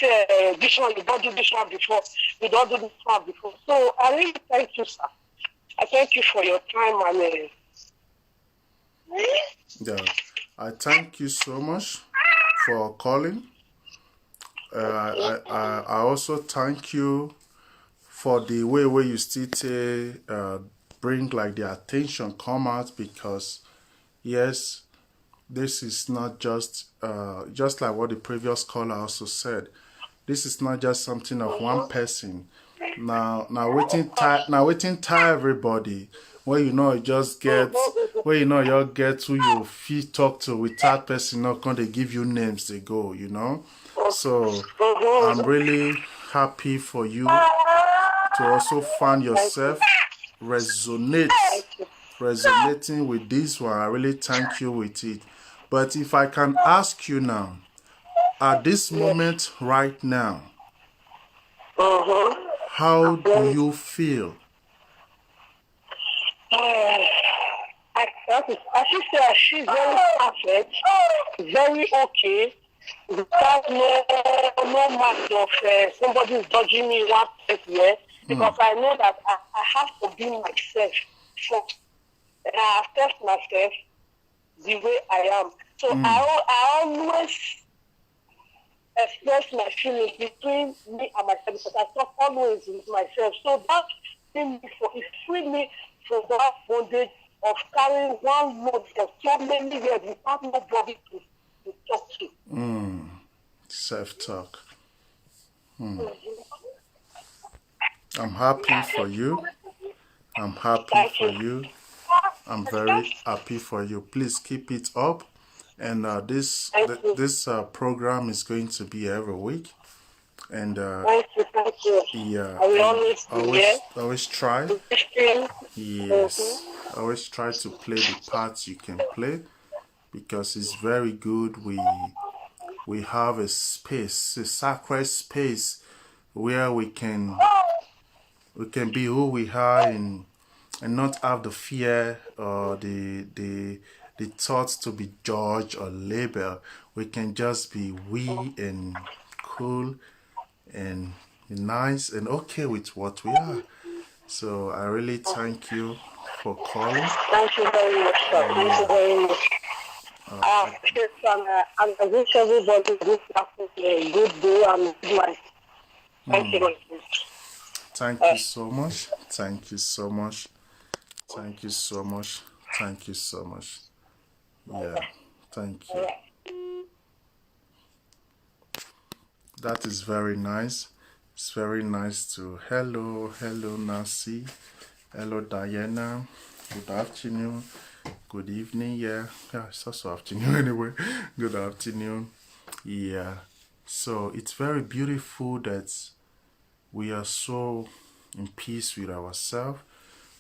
this one, you don't do this one before, you don't do this one before. So I really thank you, sir. I thank you for your time and Yeah. I thank you so much for calling. I also thank you for the way where you still bring like the attention come out, because yes, this is not just like what the previous caller also said. This is not just something of one person. Now waiting tie everybody. Where you know you get who you feel talk to without person not going to give you names they go, you know. So I'm really happy for you to also find yourself resonating with this one. I really thank you with it. But if I can ask you now, at this moment right now, how do you feel? I should say she's very perfect, very okay. Without no mark of somebody judging me one step here, because I know that I have to be myself first. And I accept myself the way I am. So I always express my feelings between me and myself, because I talk always with myself. So that it freed me from that bondage of carrying one load for so many years without nobody to talk to. Self-talk. I'm happy for you. I'm happy for you. I'm very happy for you. Please keep it up. And this program is going to be every week. And Thank you. Thank you. Yeah, I will and always be here. always try. Listening. Yes, always try to play the parts you can play because it's very good. We have a space, a sacred space where we can be who we are and not have the fear or the thoughts to be judged or labeled. We can just be we and cool and nice and okay with what we are. So I really thank you for calling. Thank you very much, sir. Thank you very much. Yes, and I wish everybody good afternoon, a good day and good night. Thank you very much. Thank you so much. Thank you so much. Thank you so much. Thank you so much. Yeah, thank you. That is very nice. It's very nice to hello Nancy, hello Diana. Good afternoon. Good evening. Yeah, it's also afternoon anyway. Good afternoon. Yeah. So it's very beautiful that we are so in peace with ourselves.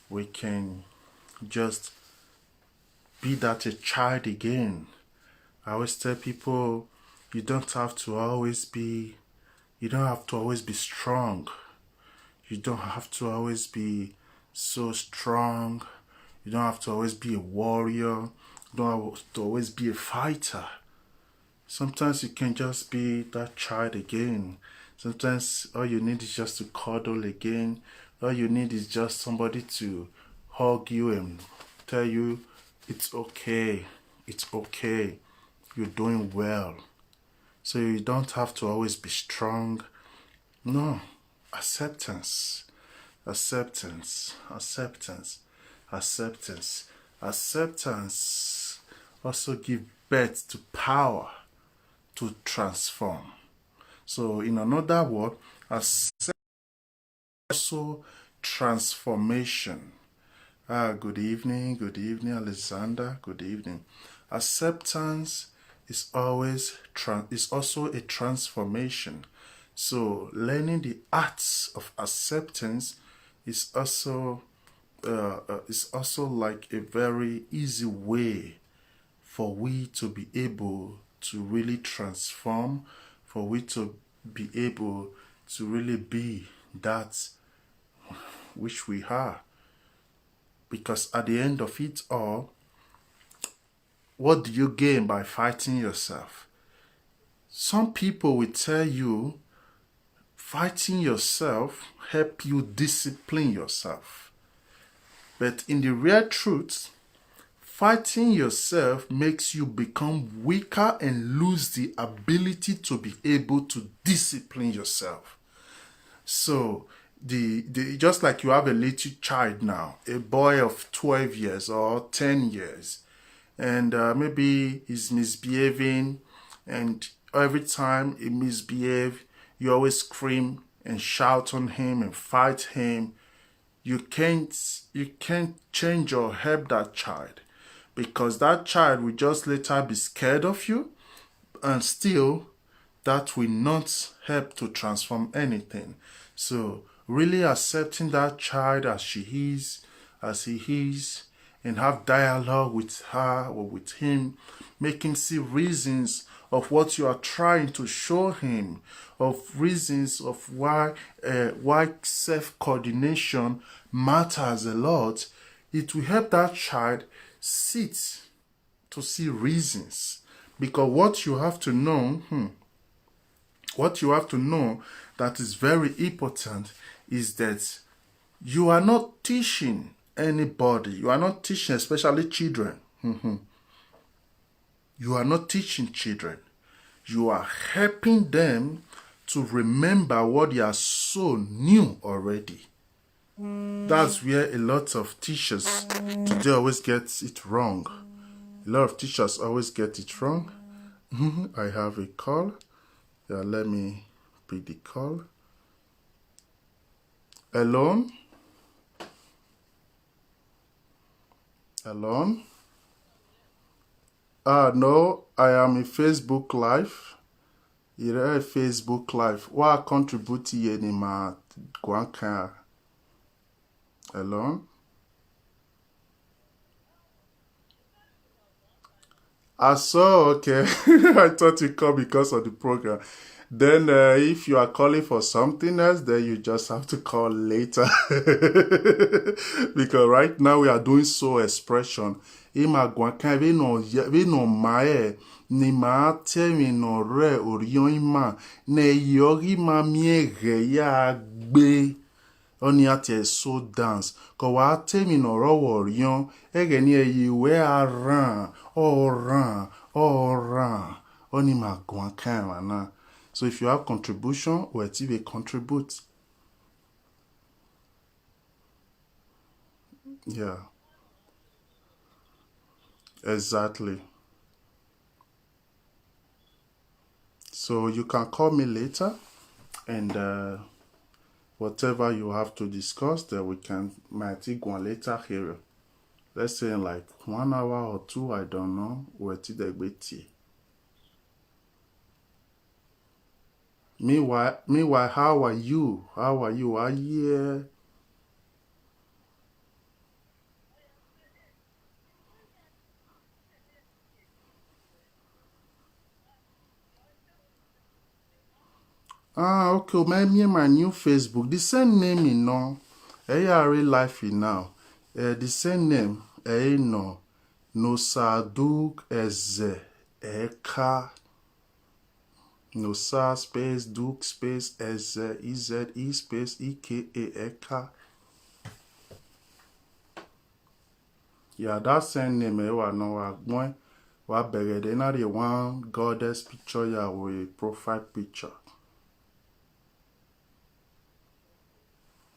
We can just be that a child again. I always tell people you don't have to always be strong. You don't have to always be so strong. You don't have to always be a warrior. You don't have to always be a fighter. Sometimes you can just be that child again. Sometimes all you need is just to cuddle again. All you need is just somebody to hug you and tell you it's okay. It's okay. You're doing well. So you don't have to always be strong. No. Acceptance. Acceptance. Acceptance. Acceptance. Acceptance also give birth to power to transform. So in another word, acceptance also transformation. Good evening, Alexander. Good evening. Acceptance is also a transformation. So learning the arts of acceptance is also like a very easy way for we to be able to really transform, for we to be able to really be that which we are. Because at the end of it all, what do you gain by fighting yourself? Some people will tell you fighting yourself help you discipline yourself. But in the real truth, fighting yourself makes you become weaker and lose the ability to be able to discipline yourself. So just like you have a little child now, a boy of 12 years or 10 years, and maybe he's misbehaving, and every time he misbehaves, you always scream and shout on him and fight him. You can't change or help that child, because that child will just later be scared of you, and still that will not help to transform anything. So really accepting that child as she is, as he is, and have dialogue with her or with him, make him see reasons of what you are trying to show him, of reasons of why self-coordination matters a lot. It will help that child sit to see reasons. Because what you have to know that is very important is that you are not teaching anybody. You are not teaching, especially children. You are not teaching children. You are helping them to remember what they are so new already. That's where a lot of teachers today always get it wrong. A lot of teachers always get it wrong. I have a call. Yeah, let me pick the call. Hello? Hello? No, I am in Facebook Live. Ire Facebook Live. Wa contribute ye ni ma gwanka alone. I saw, okay. I thought you called because of the program. Then if you are calling for something else, then you just have to call later. Because right now we are doing soul expression. Ima gwanka we no mae ni ma temi no re orion ima ne yogi ma miege ya gbe. Oni ati so dance. Ko wa temi no ro orion ege ni eyi we aran oran. Oni ma gwanka na. So if you have contribution, or TV contribute. Yeah. Exactly. So you can call me later and whatever you have to discuss, then we can might go on later here. Let's say in like 1 hour or 2, I don't know. Meanwhile, how are you? Are you? Okay. Me my new Facebook. The same name, you know. Real life now. The same name. No. No Saduk Eze. Eka. No sa space Duke space Eze. E space Eka. Eka. Yeah, that same name. Wa buried in the one goddess picture ya with profile picture.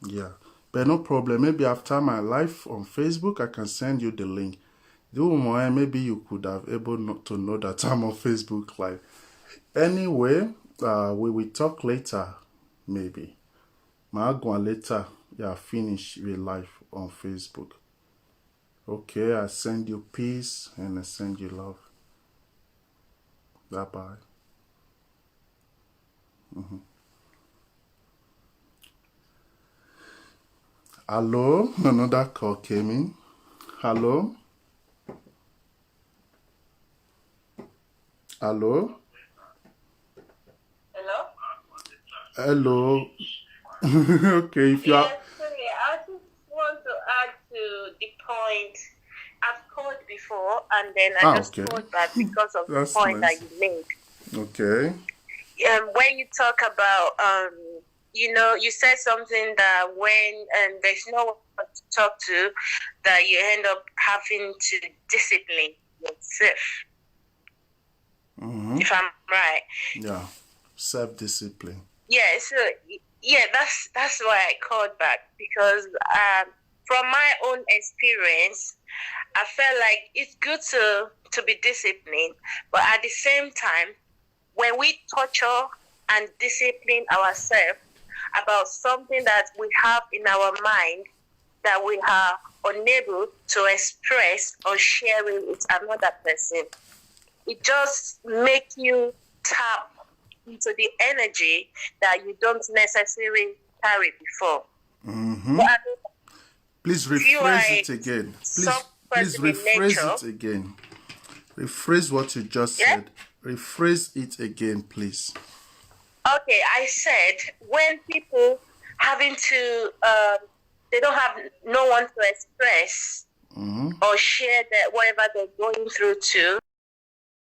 Yeah, but no problem. Maybe after my live on Facebook, I can send you the link. Maybe you could have able to know that I'm on Facebook Live. Anyway, we will talk later, maybe. Later, yeah, finish with live on Facebook. Okay, I send you peace and I send you love. Bye-bye. Hello, another call came in. Hello? Hello? Hello. Okay, if you are... Yes, sorry, I just want to add to the point. I've called before and then I just called back because of the point nice. that you made. Okay. When you talk about, you said something that when there's no one to talk to, that you end up having to discipline yourself. Mm-hmm. If I'm right. Yeah. Self-discipline. Yeah, so that's why I called back, because from my own experience, I felt like it's good to be disciplined, but at the same time, when we torture and discipline ourselves about something that we have in our mind that we are unable to express or share it with another person, it just makes you tap into the energy that you don't necessarily carry before. Mm-hmm. Please rephrase it again. Please rephrase it again. Rephrase what you just said. Rephrase it again, please. Okay, I said when people having to, they don't have no one to express or share that whatever they're going through to,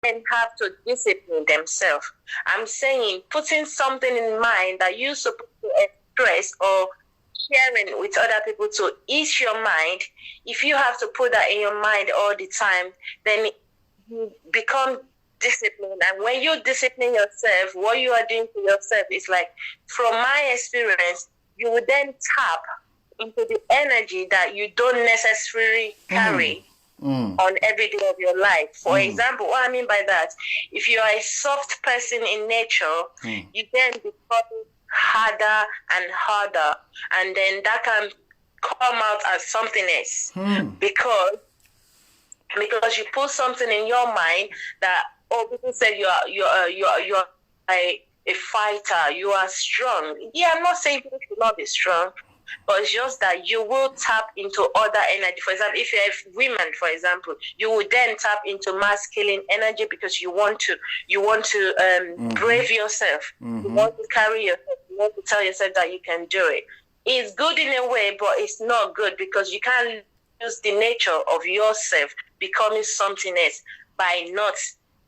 and have to discipline themselves. I'm saying putting something in mind that you're supposed to express or sharing with other people to ease your mind. If you have to put that in your mind all the time, then you become disciplined. And when you discipline yourself, what you are doing to yourself is like, from my experience, you would then tap into the energy that you don't necessarily carry on every day of your life. For example, what I mean by that, if you are a soft person in nature, you then become harder and harder, and then that can come out as something else because you put something in your mind that people said you're a fighter, you are strong. Yeah, I'm not saying people should not be strong, but it's just that you will tap into other energy. For example, if you have women, for example, you will then tap into masculine energy because you want to brave yourself. You want to carry yourself. You want to tell yourself that you can do it. It's good in a way, but it's not good because you can't lose the nature of yourself becoming something else by not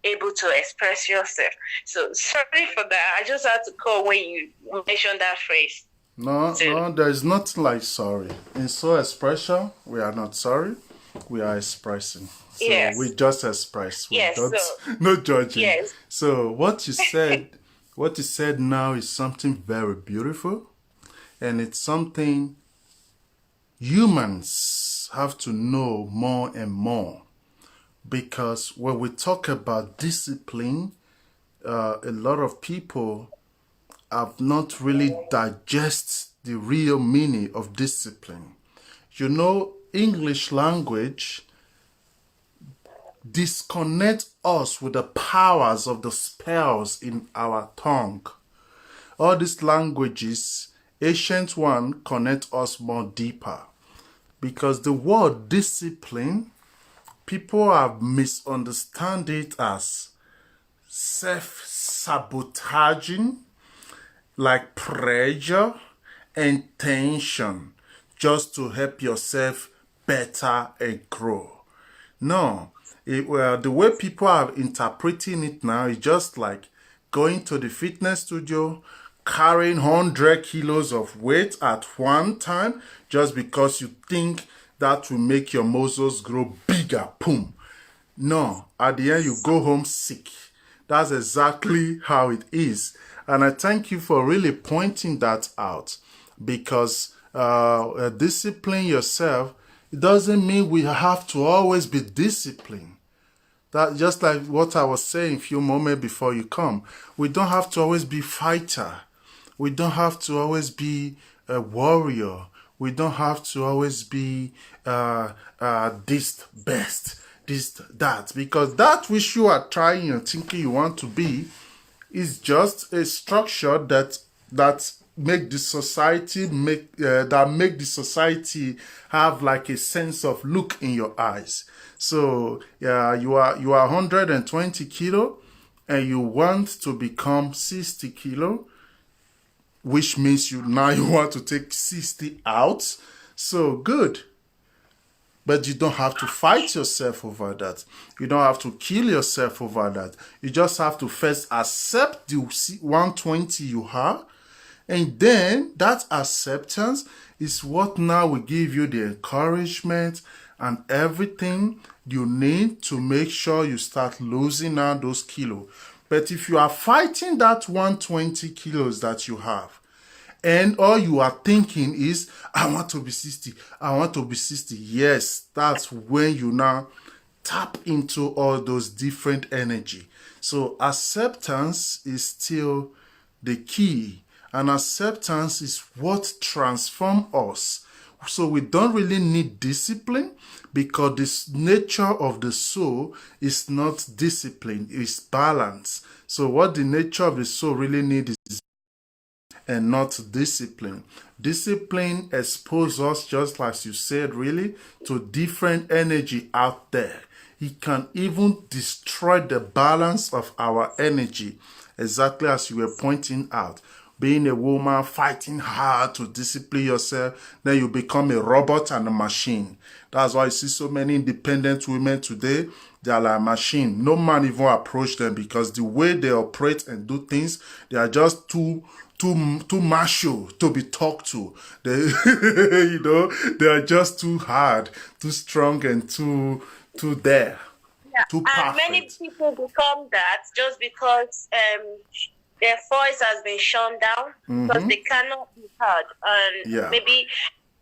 able to express yourself. So sorry for that. I just had to call when you mentioned that phrase. No, there is nothing like sorry. In soul expression, we are not sorry. We are expressing. So Yes. we just express. We Yes, don't, so- no judging. Yes. So what you said now is something very beautiful. And it's something humans have to know more and more. Because when we talk about discipline, a lot of people have not really digested the real meaning of discipline. You know, English language disconnects us with the powers of the spells in our tongue. All these languages, ancient one, connect us more deeper. Because the word discipline, people have misunderstood it as self-sabotaging, like pressure and tension, just to help yourself better and grow. No, the way people are interpreting it now is just like going to the fitness studio, carrying 100 kilos of weight at one time, just because you think that will make your muscles grow bigger. Boom. No, at the end you go home sick. That's exactly how it is. And I thank you for really pointing that out, because discipline yourself, it doesn't mean we have to always be disciplined. That just like what I was saying a few moments before you come. We don't have to always be fighter. We don't have to always be a warrior. We don't have to always be this best, this that, because that which you are trying and thinking you want to be is just a structure that make the society make the society have like a sense of look in your eyes. So you are 120 kilo and you want to become 60 kilo, which means you want to take 60 out. So good. But you don't have to fight yourself over that. You don't have to kill yourself over that. You just have to first accept the 120 you have. And then that acceptance is what now will give you the encouragement and everything you need to make sure you start losing out those kilos. But if you are fighting that 120 kilos that you have, and all you are thinking is, I want to be 60. I want to be 60. Yes, that's when you now tap into all those different energy. So acceptance is still the key. And acceptance is what transforms us. So we don't really need discipline, because this nature of the soul is not discipline, it's balance. So what the nature of the soul really needs is and not discipline. Discipline exposes us, just like you said, really, to different energy out there. It can even destroy the balance of our energy, exactly as you were pointing out. Being a woman, fighting hard to discipline yourself, then you become a robot and a machine. That's why you see so many independent women today. They are like a machine. No man even approach them, because the way they operate and do things, they are just too macho to be talked to. They, they are just too hard, too strong, and too there, too perfect. And many people become that just because their voice has been shut down, because they cannot be heard. And maybe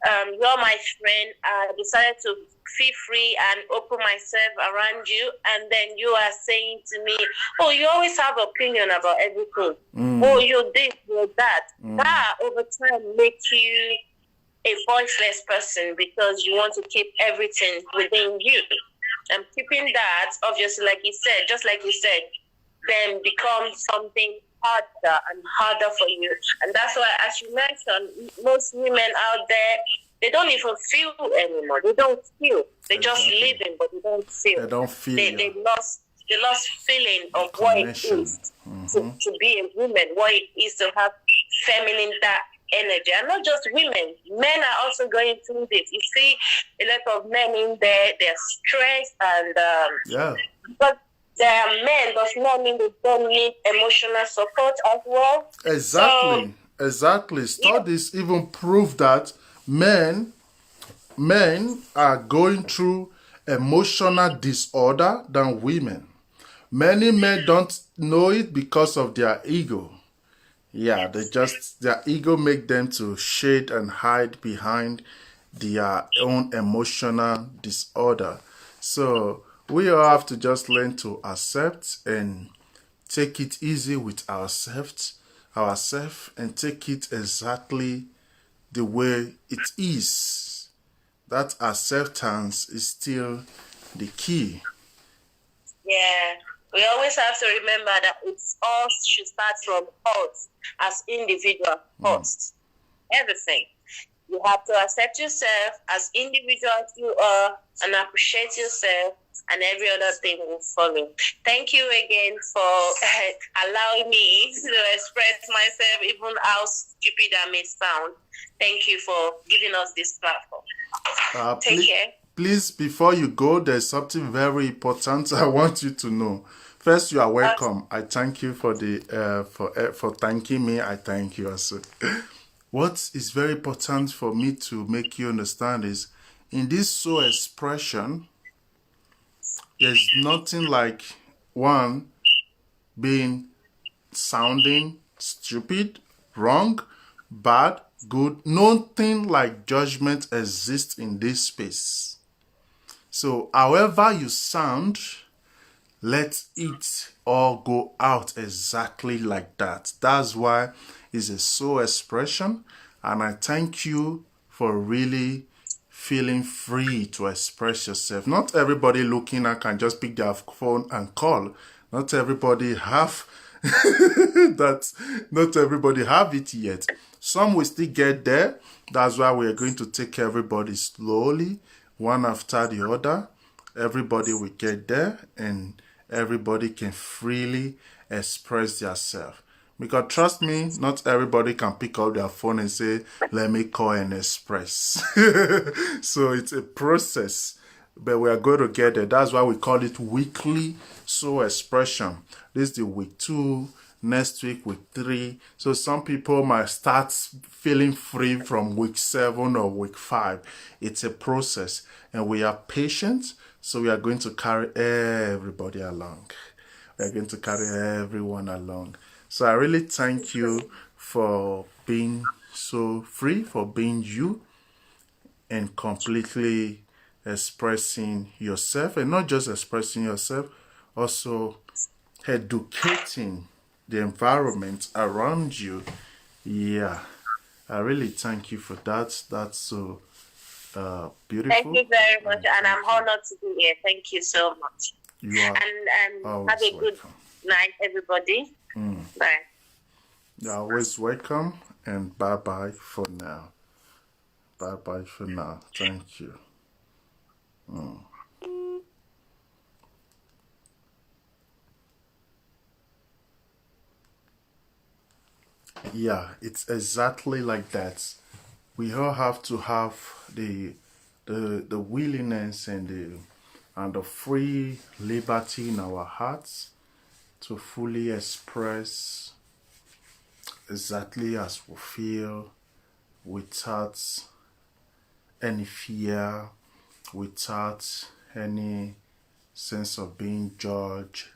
you're my friend. I decided to feel free and open myself around you, and then you are saying to me, oh, you always have opinion about everything. Oh, you're this, you're that. That over time makes you a voiceless person, because you want to keep everything within you. And keeping that, obviously, like you said, just like you said, then becomes something harder and harder for you. And that's why, as you mentioned, most women out there, they don't even feel anymore. They don't feel. They just living, but they don't feel. They don't feel. They lost feeling of what it is to be a woman, what it is to have feminine that energy. And not just women, men are also going through this. You see a lot of men in there, they're stressed, and but they are men does not mean they don't need emotional support as well. Exactly. So, exactly. Studies even prove that men are going through emotional disorder than women. Many men don't know it because of their ego. Yeah, their ego make them to shade and hide behind their own emotional disorder. So we all have to just learn to accept and take it easy with ourselves, and take it exactly the way it is. That acceptance is still the key. yeah, we always have to remember that it's all should start from us as individual first. Everything. You have to accept yourself as individual as you are and appreciate yourself, and every other thing will follow. Thank you again for allowing me to express myself, even how stupid I may sound. Thank you for giving us this platform. Take care. Please, before you go, there's something very important I want you to know. First, you are welcome. I thank you for the for thanking me. I thank you also. What is very important for me to make you understand is, in this soul expression, there's nothing like one being sounding stupid, wrong, bad, good. Nothing like judgment exists in this space. So, however you sound, let it all go out exactly like that. That's why it's a soul expression. And I thank you for really feeling free to express yourself. Not everybody looking at can just pick their phone and call. Not everybody have that. Not everybody have it yet. Some will still get there. That's why we are going to take everybody slowly, one after the other. Everybody will get there, and everybody can freely express themselves. Because trust me, not everybody can pick up their phone and say, let me call and express. So it's a process, but we are going to get there. That's why we call it weekly soul expression. This is the week 2, next week 3. So some people might start feeling free from week 7 or week 5. It's a process, and we are patient. So we are going to carry everybody along. We are going to carry everyone along. So I really thank you for being so free, for being you, and completely expressing yourself. And not just expressing yourself, also educating the environment around you. Yeah, I really thank you for that. That's so beautiful. Thank you very much, and I'm honored to be here. Thank you so much. You are and have a good night, everybody. Bye. You're always welcome, and bye-bye for now. Bye-bye for now. Thank you. Yeah, it's exactly like that. We all have to have the willingness and the free liberty in our hearts to fully express exactly as we feel, without any fear, without any sense of being judged.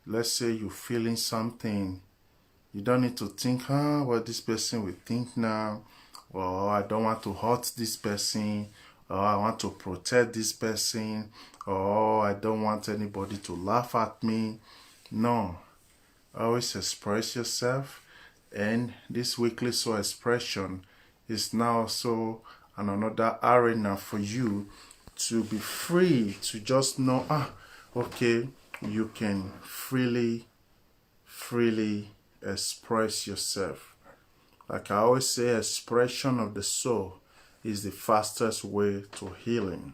Let's say you're feeling something, you don't need to think, what this person will think now, or I don't want to hurt this person, or I want to protect this person, or I don't want anybody to laugh at me. No, always express yourself. And this weekly soul expression is now also another arena for you to be free to just know, okay, you can freely express yourself. Like I always say, expression of the soul is the fastest way to healing.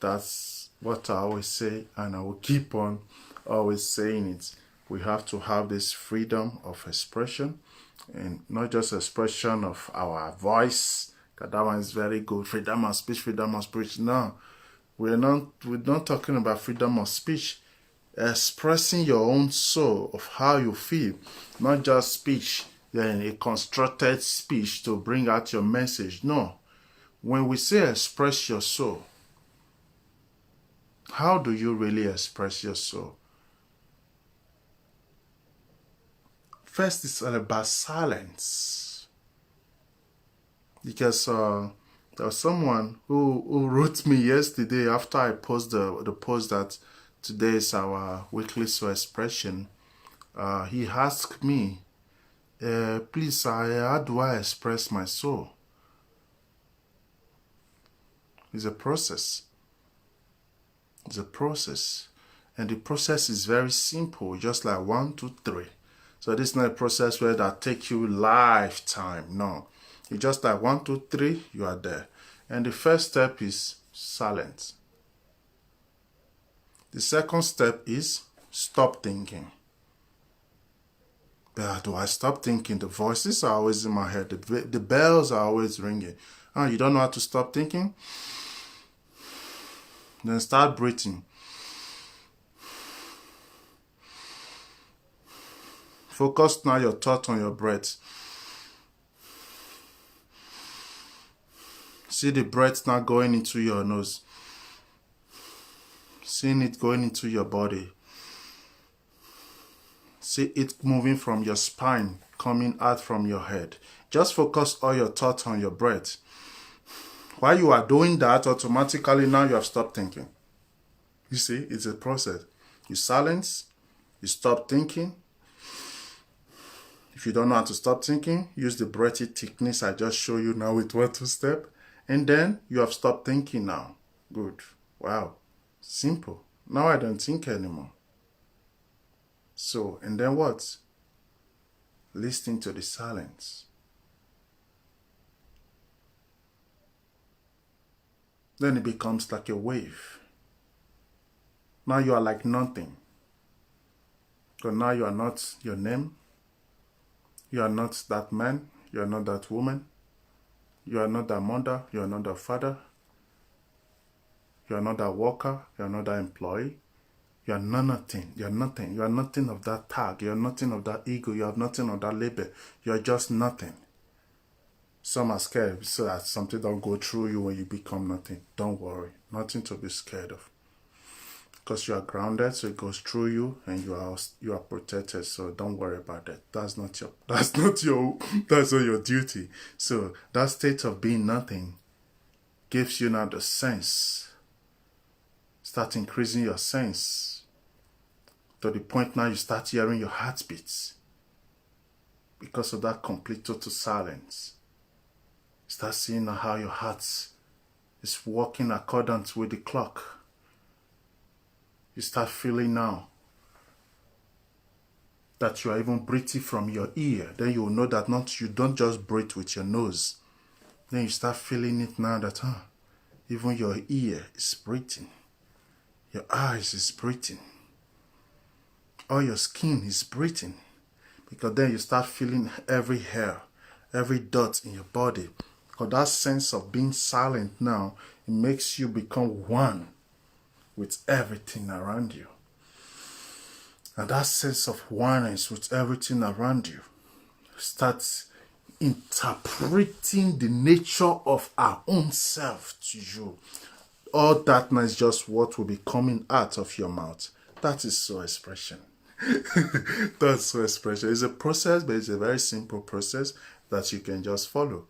That's what I always say, and I will keep on always saying it. We have to have this freedom of expression, and not just expression of our voice, because that one is very good. Freedom of speech, freedom of speech. No, we're not talking about freedom of speech. Expressing your own soul of how you feel, not just speech, then a constructed speech to bring out your message. No. When we say express your soul, how do you really express your soul? First, it's all about silence. Because there was someone who wrote me yesterday after I posted the post that today is our weekly soul expression. He asked me, please, how do I express my soul? It's a process. It's a process. And the process is very simple, just like 1, 2, 3. So this is not a process where that take you lifetime. No. It's just like 1, 2, 3, you are there. And the first step is silence. The second step is stop thinking. Do I stop thinking? The voices are always in my head. The bells are always ringing. You don't know how to stop thinking? Then start breathing. Focus now your thought on your breath. See the breath now going into your nose. Seeing it going into your body. See it moving from your spine, coming out from your head. Just focus all your thoughts on your breath. While you are doing that, automatically now you have stopped thinking. You see, it's a process. You silence, you stop thinking. If you don't know how to stop thinking, use the breathing techniques I just showed you now with 1, 2 step. And then you have stopped thinking now. Good. Wow. Simple. Now I don't think anymore. So, and then what? Listening to the silence. Then it becomes like a wave. Now you are like nothing. So now you are not your name. You are not that man. You are not that woman. You are not that mother. You are not that father. You are not that worker. You are not that employee. You are nothing. You are nothing. You are nothing of that tag. You are nothing of that ego. You have nothing of that label. You are just nothing. Some are scared so that something don't go through you when you become nothing. Don't worry. Nothing to be scared of. Because you are grounded, so it goes through you and you are protected. So don't worry about that. That's not your duty. So that state of being nothing gives you now the sense. Start increasing your sense to the point now you start hearing your heartbeats because of that complete total silence. Start seeing how your heart is working accordance with the clock. You start feeling now that you are even breathing from your ear. Then you will know that you don't just breathe with your nose. Then you start feeling it now that even your ear is breathing. Your eyes is breathing. All your skin is breathing. Because then you start feeling every hair, every dot in your body. Because that sense of being silent now, it makes you become one with everything around you. And that sense of oneness with everything around you starts interpreting the nature of our own self to you. All that now is just what will be coming out of your mouth. That is soul expression. That's soul expression. It's a process, but it's a very simple process that you can just follow.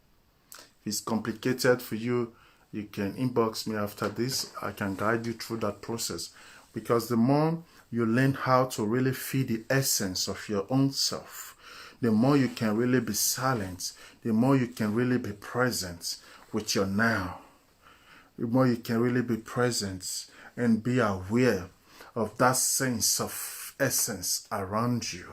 If it's complicated for you, you can inbox me after this. I can guide you through that process. Because the more you learn how to really feel the essence of your own self, the more you can really be silent, the more you can really be present with your now. The more you can really be present and be aware of that sense of essence around you,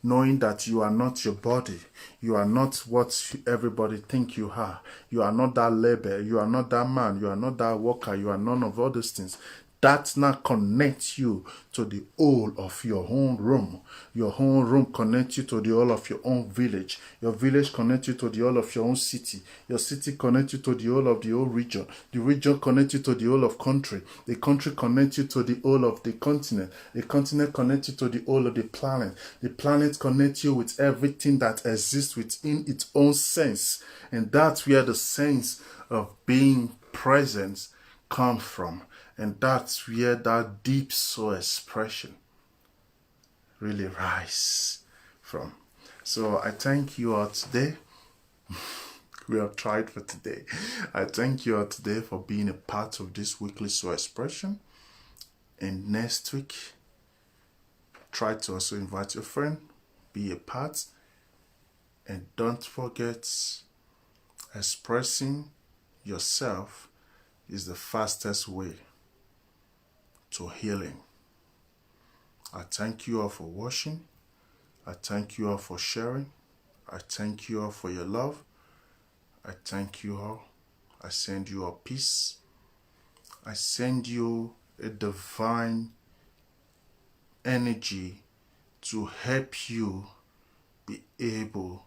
knowing that you are not your body. You are not what everybody think you are. You are not that labor. You are not that man. You are not that worker. You are none of all those things. That now connects you to the whole of your own room. Your own room connects you to the whole of your own village. Your village connects you to the whole of your own city. Your city connects you to the whole of the whole region. The region connects you to the whole of country. The country connects you to the whole of the continent. The continent connects you to the whole of the planet. The planet connects you with everything that exists within its own sense. And that's where the sense of being present comes from. And that's where that deep soul expression really rises from. So I thank you all today. We have tried for today. I thank you all today for being a part of this weekly soul expression. And next week, try to also invite your friend, be a part. And don't forget, expressing yourself is the fastest way to healing. I thank you all for watching. I thank you all for sharing. I thank you all for your love. I thank you all. I send you all peace. I send you a divine energy to help you be able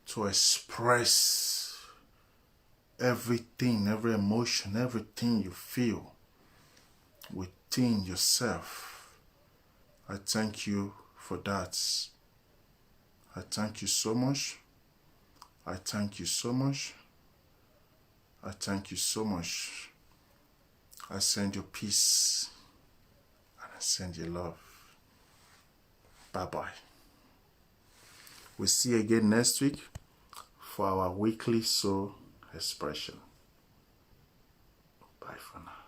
to express everything, every emotion, everything you feel within yourself. I thank you for that. I thank you so much. I thank you so much. I thank you so much. I send you peace and I send you love. Bye-bye. We'll see you again next week for our weekly soul expression. Bye for now.